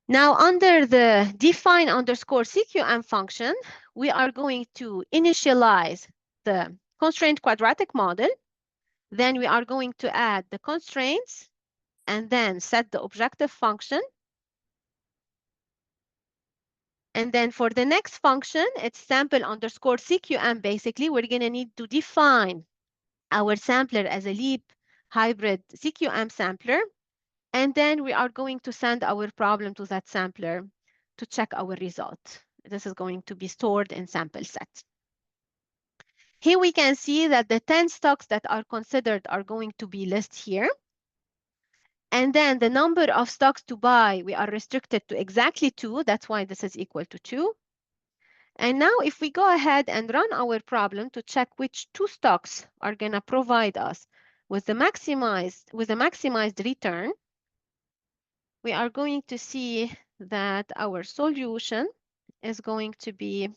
Now, under the define underscore CQM function, we are going to initialize the constraint quadratic model. Then we are going to add the constraints and then set the objective function. And then for the next function, it's sample underscore CQM. Basically, we're going to need to define our sampler as a leap hybrid CQM sampler. And then we are going to send our problem to that sampler to check our result. This is going to be stored in sample set. Here we can see that the 10 stocks that are considered are going to be listed here. And then the number of stocks to buy, we are restricted to exactly 2. That's why this is equal to 2. And now if we go ahead and run our problem to check which 2 stocks are going to provide us with the maximized return, we are going to see that our solution is going to be,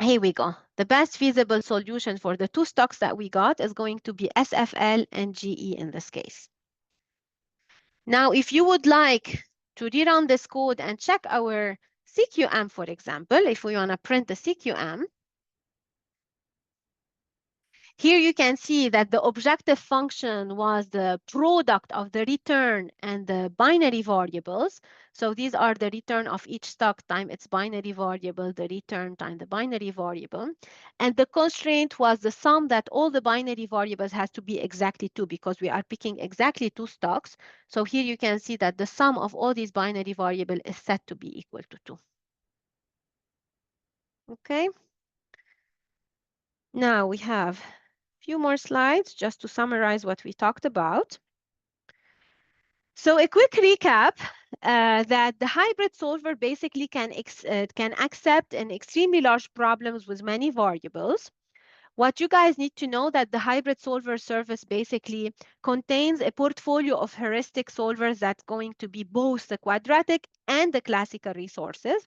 here we go. The best feasible solution for the 2 stocks that we got is going to be SFL and GE in this case. Now, if you would like to rerun this code and check our CQM, for example, if we want to print the CQM, here you can see that the objective function was the product of the return and the binary variables. So these are the return of each stock time its binary variable, the return time the binary variable. And the constraint was the sum that all the binary variables has to be exactly 2 because we are picking exactly 2 stocks. So here you can see that the sum of all these binary variables is set to be equal to 2. Okay. Now we have few more slides just to summarize what we talked about. So a quick recap that the hybrid solver basically can accept an extremely large problems with many variables. What you guys need to know that the hybrid solver service basically contains a portfolio of heuristic solvers that's going to be both the quadratic and the classical resources.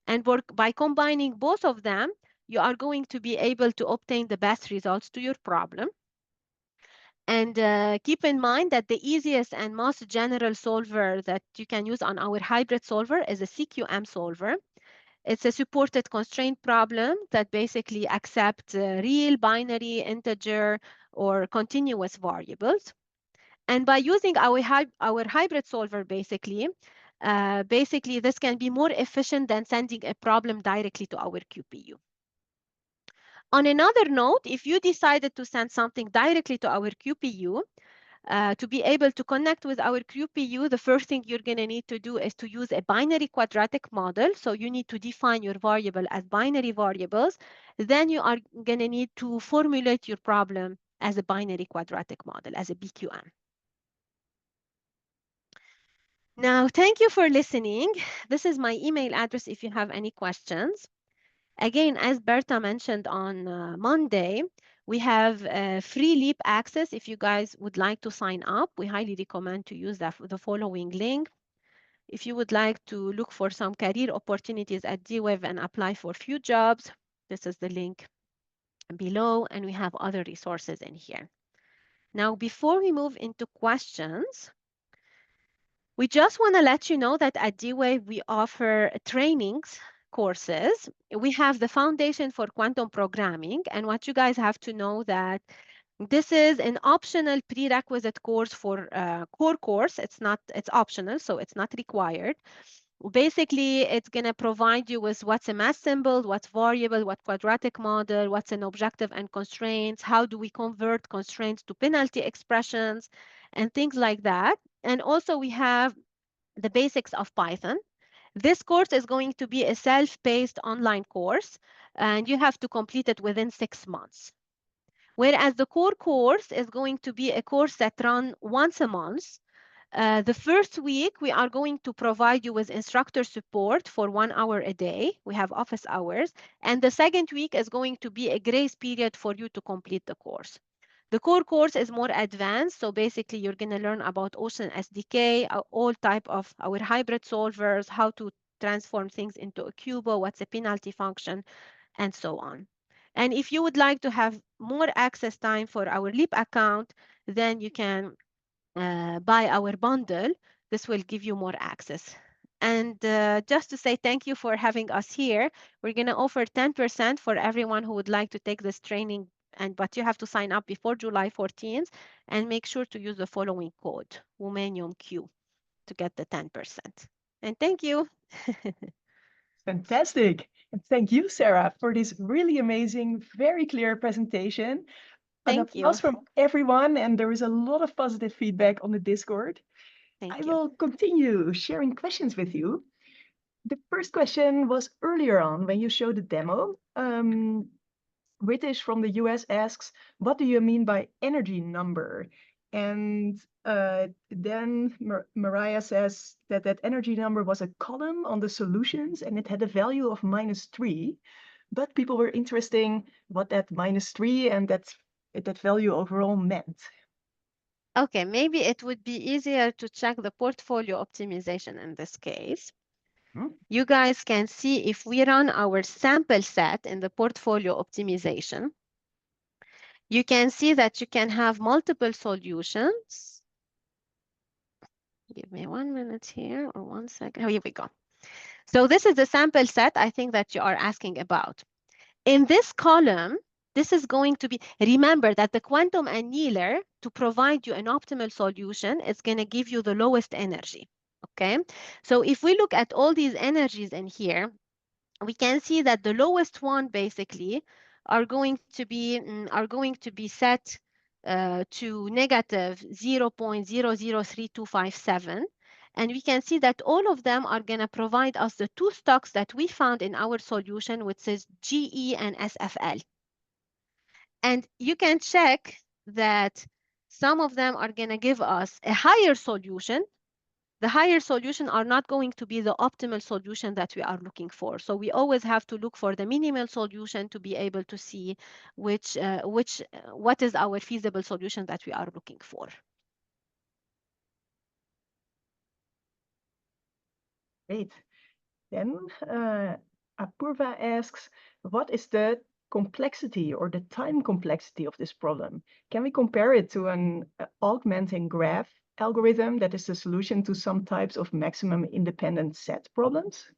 And by combining both of them, you are going to be able to obtain the best results to your problem. And keep in mind that the easiest and most general solver that you can use on our hybrid solver is a CQM solver. It's a supported constraint problem that basically accepts real, binary, integer, or continuous variables. And by using our hybrid solver, basically this can be more efficient than sending a problem directly to our QPU. On another note, if you decided to send something directly to our QPU, to be able to connect with our QPU, the first thing you're going to need to do is to use a binary quadratic model. So you need to define your variable as binary variables. Then you are going to need to formulate your problem as a binary quadratic model, as a BQM. Now, thank you for listening. This is my email address if you have any questions. Again, as Berta mentioned on Monday, We have free LEAP access. If you guys would like to sign up, we highly recommend to use the following link. If you would like to look for some career opportunities at DWEV and apply for few jobs, this is the link below, and we have other resources in here. Now, before we move into questions, we just want to let you know that at DWEV we offer trainings courses. We have the Foundation for Quantum Programming, and what you guys have to know that this is an optional prerequisite course for core course. It's optional, so it's not required. Basically, it's going to provide you with what's a math symbol, what's variable, what quadratic model, what's an objective and constraints, how do we convert constraints to penalty expressions, and things like that. And also we have the basics of Python. This course is going to be a self-paced online course, and you have to complete it within 6 months. Whereas the core course is going to be a course that runs once a month. The first week, we are going to provide you with instructor support for 1 hour a day. We have office hours. And the second week is going to be a grace period for you to complete the course. The core course is more advanced. So basically, you're going to learn about Ocean SDK, all type of our hybrid solvers, how to transform things into a cubo, what's a penalty function, and so on. And if you would like to have more access time for our LEAP account, then you can buy our bundle. This will give you more access. And just to say thank you for having us here, we're going to offer 10% for everyone who would like to take this training, but you have to sign up before July 14th, and make sure to use the following code, WomaniumQ, to get the 10%. And thank you. Fantastic. And thank you, Sarah, for this really amazing, very clear presentation. An Thank you. applause from everyone, and there is a lot of positive feedback on the Discord. Thank I you. will continue sharing questions with you. The first question was earlier on when you showed the demo. British from the US asks, what do you mean by energy number? And then Mariah says that that energy number was a column on the solutions and it had a value of -3. But people were interested what that -3 and that value overall meant. Okay, maybe it would be easier to check the portfolio optimization in this case. You guys can see if we run our sample set in the portfolio optimization, you can see that you can have multiple solutions. Give me 1 minute here or 1 second. Oh, here we go. So this is the sample set I think that you are asking about. In this column, this is going to be, remember that the quantum annealer, to provide you an optimal solution, is going to give you the lowest energy. Okay, so if we look at all these energies in here, we can see that the lowest one basically are going to be set to negative 0.003257. And we can see that all of them are going to provide us the two stocks that we found in our solution, which is GE and SFL. And you can check that some of them are going to give us a higher solution. The higher solution are not going to be the optimal solution that we are looking for. So we always have to look for the minimal solution to be able to see what is our feasible solution that we are looking for. Great. Then Apurva asks, what is the complexity or the time complexity of this problem? Can we compare it to an augmenting graph algorithm that is the solution to some types of maximum independent set problems?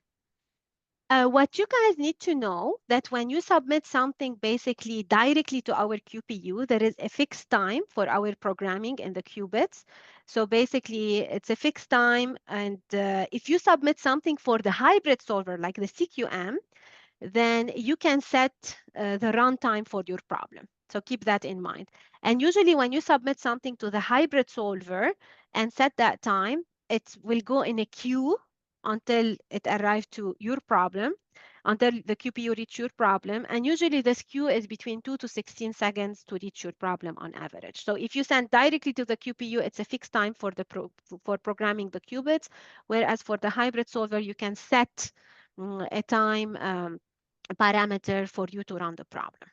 What you guys need to know that when you submit something basically directly to our QPU, there is a fixed time for our programming in the qubits. So basically, it's a fixed time. And if you submit something for the hybrid solver, like the CQM, then you can set the runtime for your problem. So keep that in mind. And usually when you submit something to the hybrid solver and set that time, it will go in a queue until it arrives to your problem, until the QPU reach your problem. And usually this queue is between 2 to 16 seconds to reach your problem on average. So if you send directly to the QPU, it's a fixed time for for programming the qubits, whereas for the hybrid solver, you can set a time parameter for you to run the problem.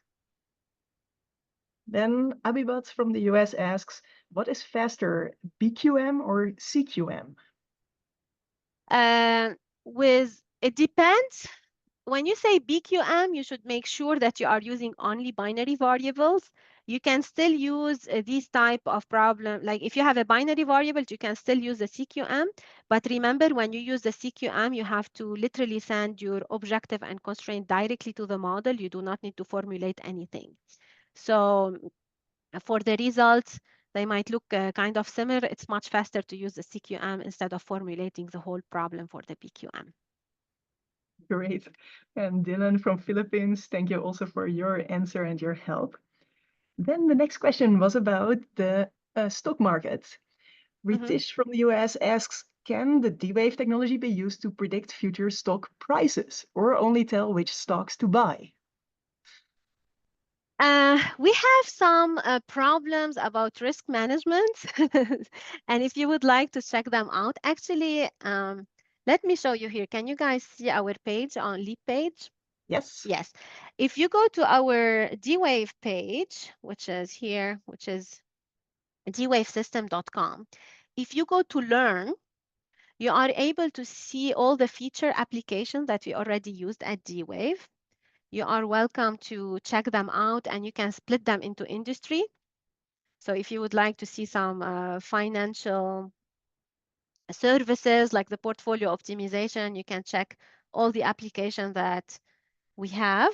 Then Abibat from the US asks, what is faster, BQM or CQM? It depends. When you say BQM, you should make sure that you are using only binary variables. You can still use these type of problem. Like if you have a binary variable, you can still use the CQM. But remember, when you use the CQM, you have to literally send your objective and constraint directly to the model. You do not need to formulate anything. So for the results, they might look kind of similar. It's much faster to use the CQM instead of formulating the whole problem for the BQM. Great. And Dylan from Philippines, thank you also for your answer and your help. Then the next question was about the stock market. Ritish from the US asks, can the D-Wave technology be used to predict future stock prices or only tell which stocks to buy? We have some problems about risk management. And if you would like to check them out, actually, let me show you here. Can you guys see our page on Leap page? Yes. Yes. If you go to our D-Wave page, which is here, which is dwavesystem.com, if you go to Learn, you are able to see all the feature applications that we already used at D-Wave. You are welcome to check them out, and you can split them into industry. So if you would like to see some financial services like the portfolio optimization, you can check all the applications that we have.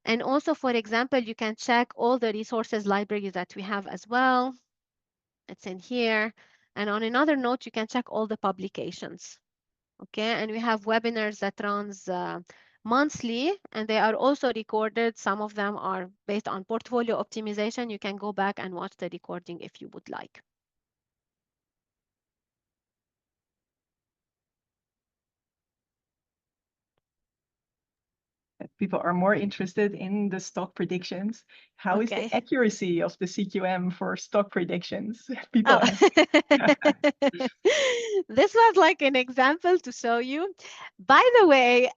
And also, for example, you can check all the resources libraries that we have as well. It's in here. And on another note, you can check all the publications. Okay, and we have webinars that runs monthly, and they are also recorded. Some of them are based on portfolio optimization. You can go back and watch the recording if you would like. People are more interested in the stock predictions. How is the Okay. accuracy of the CQM for stock predictions? People Oh. ask. This was like an example to show you. By the way,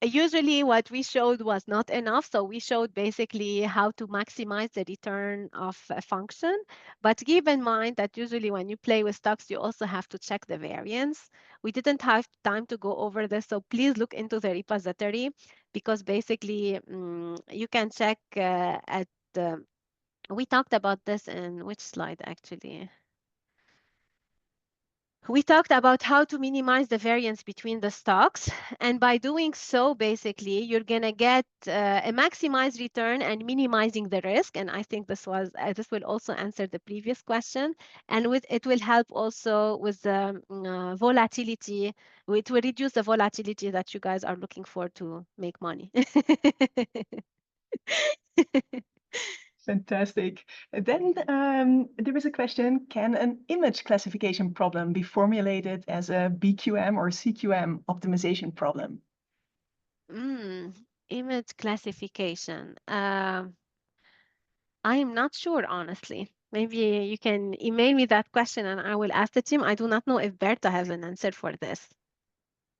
usually what we showed was not enough. So we showed basically how to maximize the return of a function. But keep in mind that usually when you play with stocks, you also have to check the variance. We didn't have time to go over this. So please look into the repository, because basically you can check at the, we talked about this in which slide actually? We talked about how to minimize the variance between the stocks. And by doing so, basically, you're going to get a maximized return and minimizing the risk. And I think this will also answer the previous question. And it will help also with the volatility. It will reduce the volatility that you guys are looking for to make money. Fantastic. Then there is a question, can an image classification problem be formulated as a BQM or CQM optimization problem? Image classification. I am not sure, honestly. Maybe you can email me that question and I will ask the team. I do not know if Berta has an answer for this.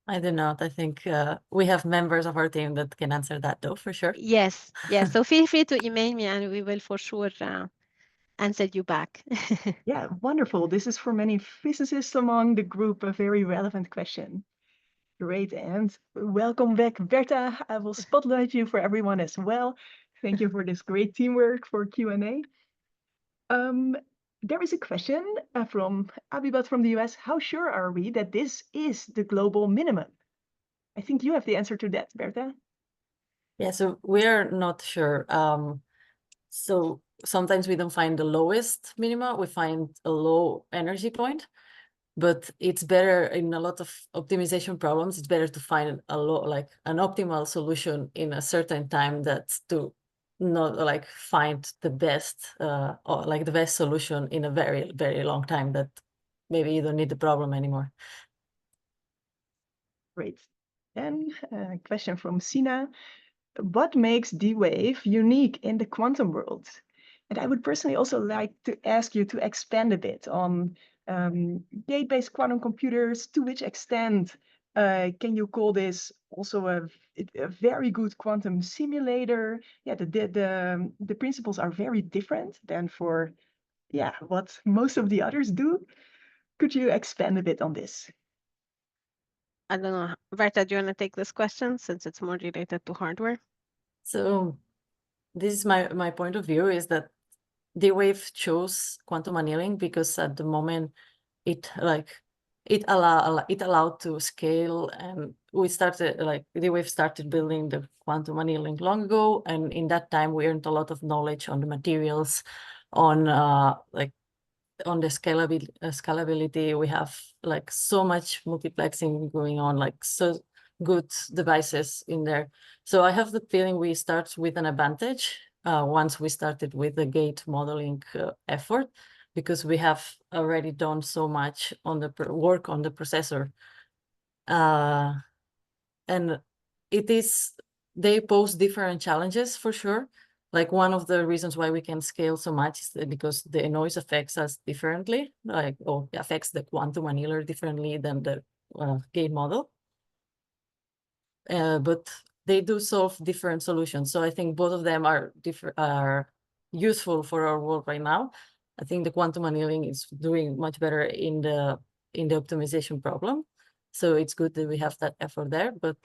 I do not. I think we have members of our team that can answer that, though, for sure. Yes, yes. So feel free to email me and we will for sure answer you back. Yeah, wonderful. This is for many physicists among the group a very relevant question. Great, and welcome back, Berta. I will spotlight you for everyone as well. Thank you for this great teamwork for Q&A. There is a question from Abibat from the US. How sure are we that this is the global minimum? I think you have the answer to that, Berta. Yeah, so we're not sure. So sometimes we don't find the lowest minima, we find a low energy point, but it's better in a lot of optimization problems, it's better to find like an optimal solution in a certain time that's to not like find the best or like the best solution in a very, very long time that maybe you don't need the problem anymore. Great. Then a question from Sina. What makes D-Wave unique in the quantum world? And I would personally also like to ask you to expand a bit on gate-based quantum computers, to which extent Can you call this also a very good quantum simulator? Yeah, the principles are very different than for what most of the others do. Could you expand a bit on this? I don't know. Berta, do you want to take this question since it's more related to hardware? So this is my point of view, is that D-Wave chose quantum annealing because at the moment it allowed to scale, and we started D-Wave started building the quantum annealing long ago, and in that time we earned a lot of knowledge on the materials, on on the scalability. We have like so much multiplexing going on, like so good devices in there. So I have the feeling we start with an advantage once we started with the gate modeling effort, because we have already done so much on the work on the processor. And they pose different challenges for sure. Like one of the reasons why we can scale so much is because the noise affects us differently, affects the quantum annealer differently than the gate model. But they do solve different solutions. So I think both of them are useful for our world right now. I think the quantum annealing is doing much better in the optimization problem. So it's good that we have that effort there, but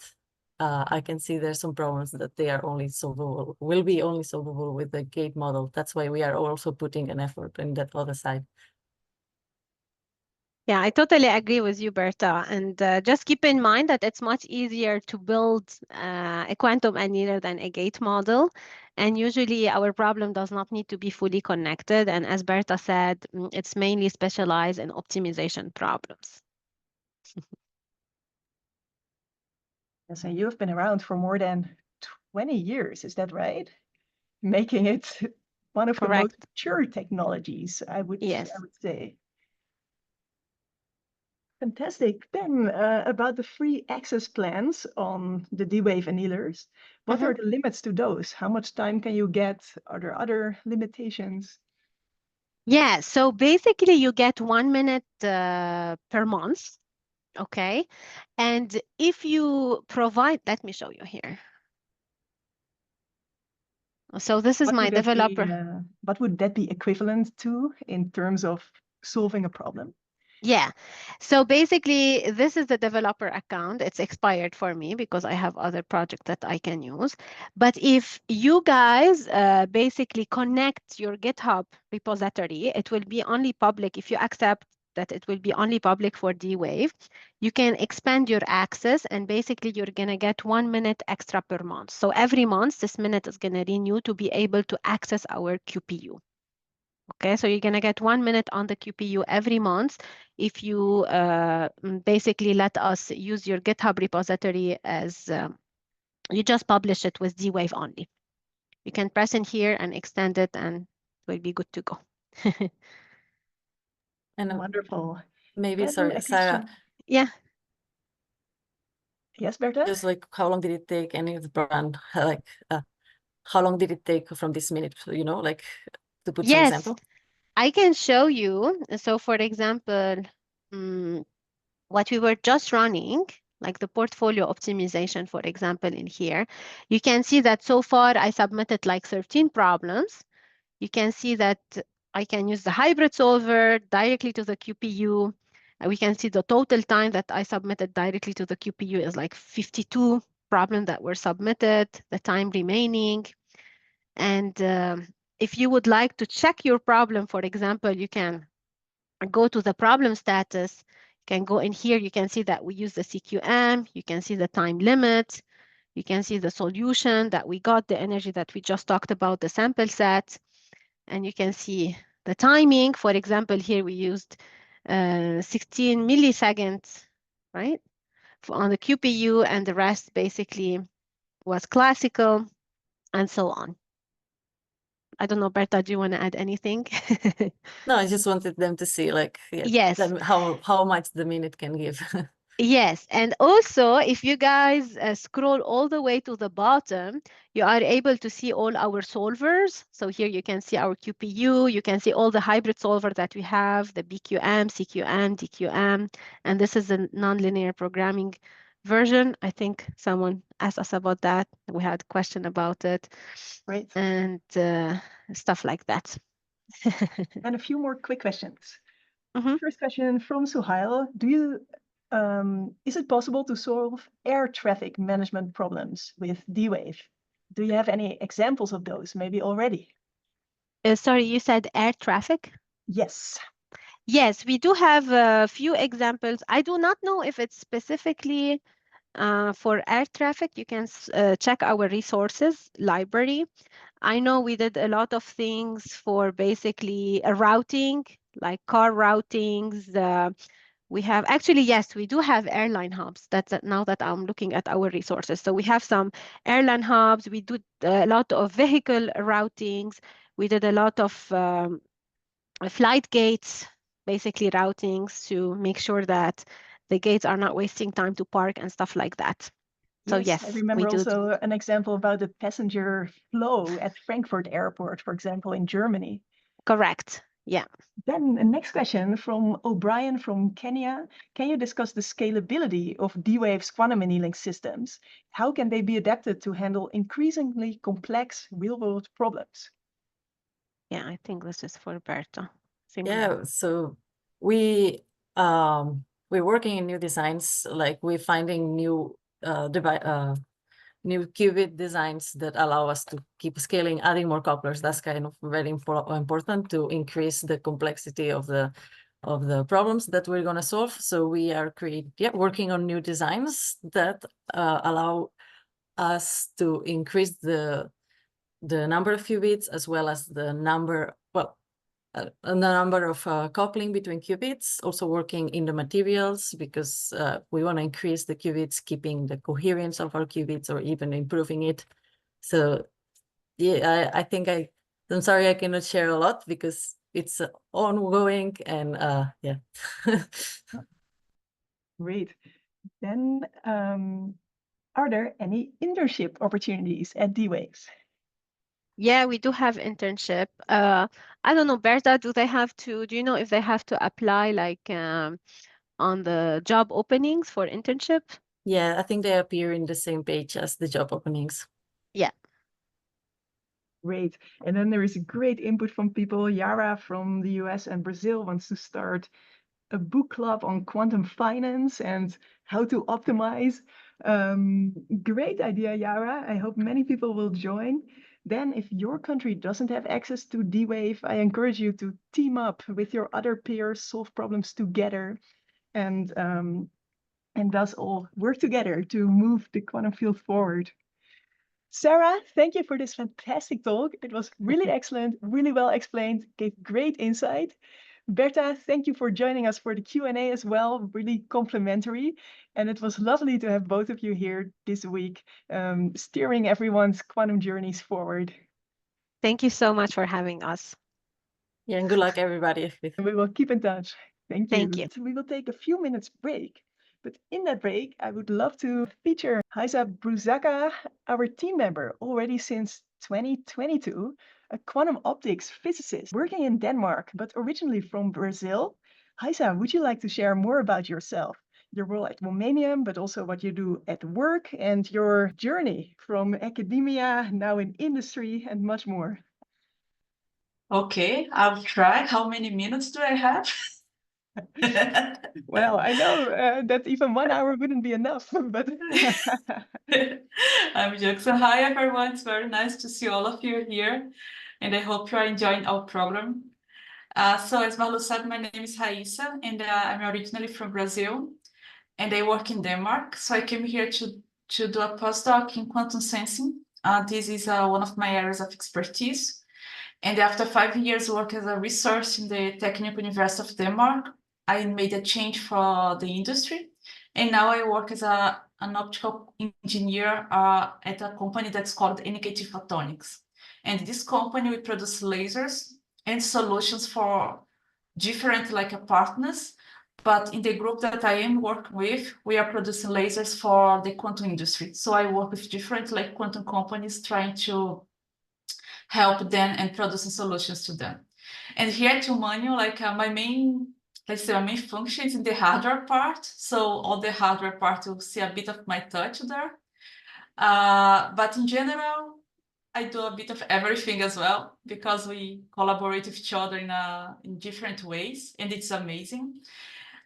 I can see there's some problems that they are will be only solvable with the gate model. That's why we are also putting an effort in that other side. Yeah, I totally agree with you, Berta. And just keep in mind that it's much easier to build a quantum annealer than a gate model. And usually our problem does not need to be fully connected. And as Berta said, it's mainly specialized in optimization problems. Yes, and you've been around for more than 20 years, is that right? Making it one of the most Correct. mature technologies, I would say. Fantastic. Then about the free access plans on the D-Wave annealers, what are the limits to those? How much time can you get? Are there other limitations? Yeah, so basically you get 1 minute per month, okay? And if you provide, let me show you here. So this is my developer. What would that be equivalent to in terms of solving a problem? Yeah. So basically, this is the developer account. It's expired for me because I have other projects that I can use. But if you guys basically connect your GitHub repository, it will be only public. If you accept that it will be only public for D-Wave, you can expand your access, and basically you're going to get 1 minute extra per month. So every month, this minute is going to renew to be able to access our QPU. Okay, so you're going to get 1 minute on the QPU every month if you basically let us use your GitHub repository as you just publish it with D-Wave only. You can press in here and extend it, and it will be good to go. And wonderful. Maybe, sorry, Sarah. Yeah. Yes, Berta? Just like how long did it take any of the brand, like how long did it take from this minute, like to put some example? I can show you. So for example, what we were just running, like the portfolio optimization, for example, in here, you can see that so far I submitted like 13 problems. You can see that I can use the hybrid solver directly to the QPU. We can see the total time that I submitted directly to the QPU is like 52 problems that were submitted, the time remaining. And if you would like to check your problem, for example, you can go to the problem status. You can go in here. You can see that we use the CQM. You can see the time limit. You can see the solution that we got, the energy that we just talked about, the sample set. And you can see the timing. For example, here we used 16 milliseconds, right, on the QPU, and the rest basically was classical, and so on. I don't know, Berta, do you want to add anything? No, I just wanted them to see, like, Yes. how much the minute can give. Yes, and also if you guys scroll all the way to the bottom, you are able to see all our solvers. So here you can see our QPU, you can see all the hybrid solver that we have, the BQM, CQM, DQM, and this is a nonlinear programming version. I think someone asked us about that. We had a question about it. Great. And stuff like that. And a few more quick questions. Mhm. First question from Suhail. Is it possible to solve air traffic management problems with D-Wave? Do you have any examples of those maybe already? Sorry, you said air traffic? Yes. Yes, we do have a few examples. I do not know if it's specifically for air traffic. You can check our resources library. I know we did a lot of things for basically routing, like car routings. We have actually, yes, we do have airline hubs. That's now that I'm looking at our resources. So we have some airline hubs. We do a lot of vehicle routings. We did a lot of flight gates, basically routings to make sure that the gates are not wasting time to park and stuff like that. So Yes, I yes, we remember do. also an example about the passenger flow at Frankfurt Airport, for example, in Germany. Correct. Yeah. Then the next question from O'Brien from Kenya. Can you discuss the scalability of D-Wave's quantum annealing systems? How can they be adapted to handle increasingly complex real-world problems? Yeah, I think this is for Berta. Yeah, so we're working in new designs, like we're finding new new qubit designs that allow us to keep scaling, adding more couplers. That's kind of very important to increase the complexity of the problems that we're going to solve. So we are working on new designs that allow us to increase the number of qubits as well as the number, the number of coupling between qubits, also working in the materials because we want to increase the qubits, keeping the coherence of our qubits or even improving it. So yeah, I think I'm sorry I cannot share a lot because it's ongoing and yeah. Great. Then are there any internship opportunities at D-Waves? Yeah, we do have internship. I don't know, Berta, do you know if they have to apply like on the job openings for internship? Yeah, I think they appear in the same page as the job openings. Yeah. Great. And then there is great input from people. Yara from the US and Brazil wants to start a book club on quantum finance and how to optimize. Great idea, Yara. I hope many people will join. Then if your country doesn't have access to D-Wave, I encourage you to team up with your other peers, solve problems together, and thus all work together to move the quantum field forward. Sarah, thank you for this fantastic talk. It was really excellent, really well explained, gave great insight. Berta, thank you for joining us for the Q&A as well, really complimentary. And it was lovely to have both of you here this week, steering everyone's quantum journeys forward. Thank you so much for having us. Yeah, and good luck, everybody. And we will keep in touch. Thank you. Thank you. We will take a few minutes break. But in that break, I would love to feature Haisa Bruzaka, our team member, already since 2022, a quantum optics physicist working in Denmark, but originally from Brazil. Haisa, would you like to share more about yourself, your role at Womanium, but also what you do at work and your journey from academia, now in industry, and much more? Okay, I'll try. How many minutes do I have? Well, I know that even 1 hour wouldn't be enough, but I'm joking. So hi everyone, it's very nice to see all of you here, and I hope you are enjoying our program. So as Marlu said, my name is Raíssa, and I'm originally from Brazil, and I work in Denmark. So I came here to do a postdoc in quantum sensing. This is one of my areas of expertise. And after 5 years work as a research in the Technical University of Denmark, I made a change for the industry. And now I work as an optical engineer at a company that's called NKT Photonics. And this company, we produce lasers and solutions for different partners, But in the group that I am working with, we are producing lasers for the quantum industry. So I work with different like quantum companies trying to help them and producing solutions to them. And here at Womanium, like my main function is in the hardware part. So all the hardware part, you'll see a bit of my touch there. But in general, I do a bit of everything as well, because we collaborate with each other in different ways, and it's amazing.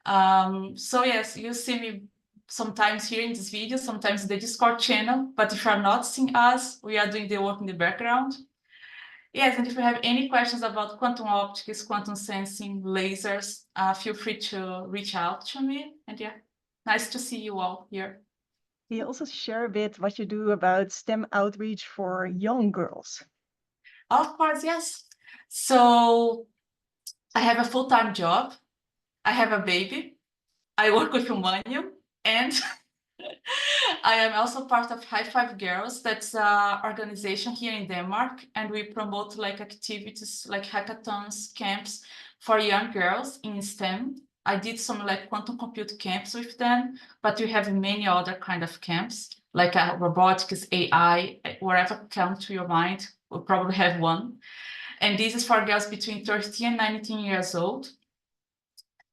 So yes, you see me sometimes here in this video, sometimes in the Discord channel, but if you're not seeing us, we are doing the work in the background. Yes, and if you have any questions about quantum optics, quantum sensing, lasers, feel free to reach out to me. And yeah, nice to see you all here. Can you also share a bit what you do about STEM outreach for young girls? Of course, yes. So I have a full-time job. I have a baby. I work with Womanium, and I am also part of High Five Girls. That's an organization here in Denmark, and we promote like activities like hackathons, camps for young girls in STEM. I did some like quantum compute camps with them, but we have many other kind of camps like robotics, AI, whatever comes to your mind, we'll probably have one. And this is for girls between 13 and 19 years old.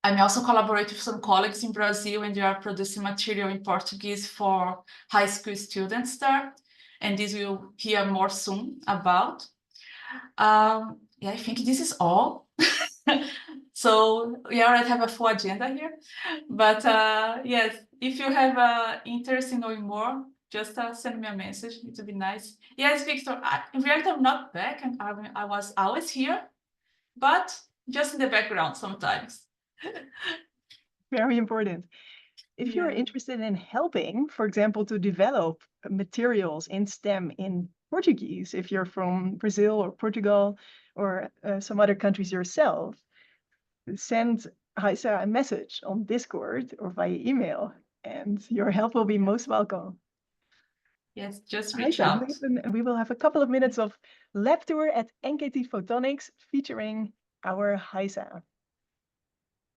I'm also collaborating with some colleagues in Brazil, and they are producing material in Portuguese for high school students there. And this we'll hear more soon about. Yeah, I think this is all. So we already have a full agenda here. But yes, if you have interest in knowing more, just send me a message. It would be nice. Yes, Victor, in reality, I'm not back, and I was always here, but just in the background sometimes. Very important. If you're Yeah. interested in helping, for example, to develop materials in STEM in Portuguese, if you're from Brazil or Portugal or some other countries yourself, send Sara a message on Discord or via email, and your help will be most welcome. Yes, just reach Sara, out. we will have a couple of minutes of lab tour at NKT Photonics featuring our Sara.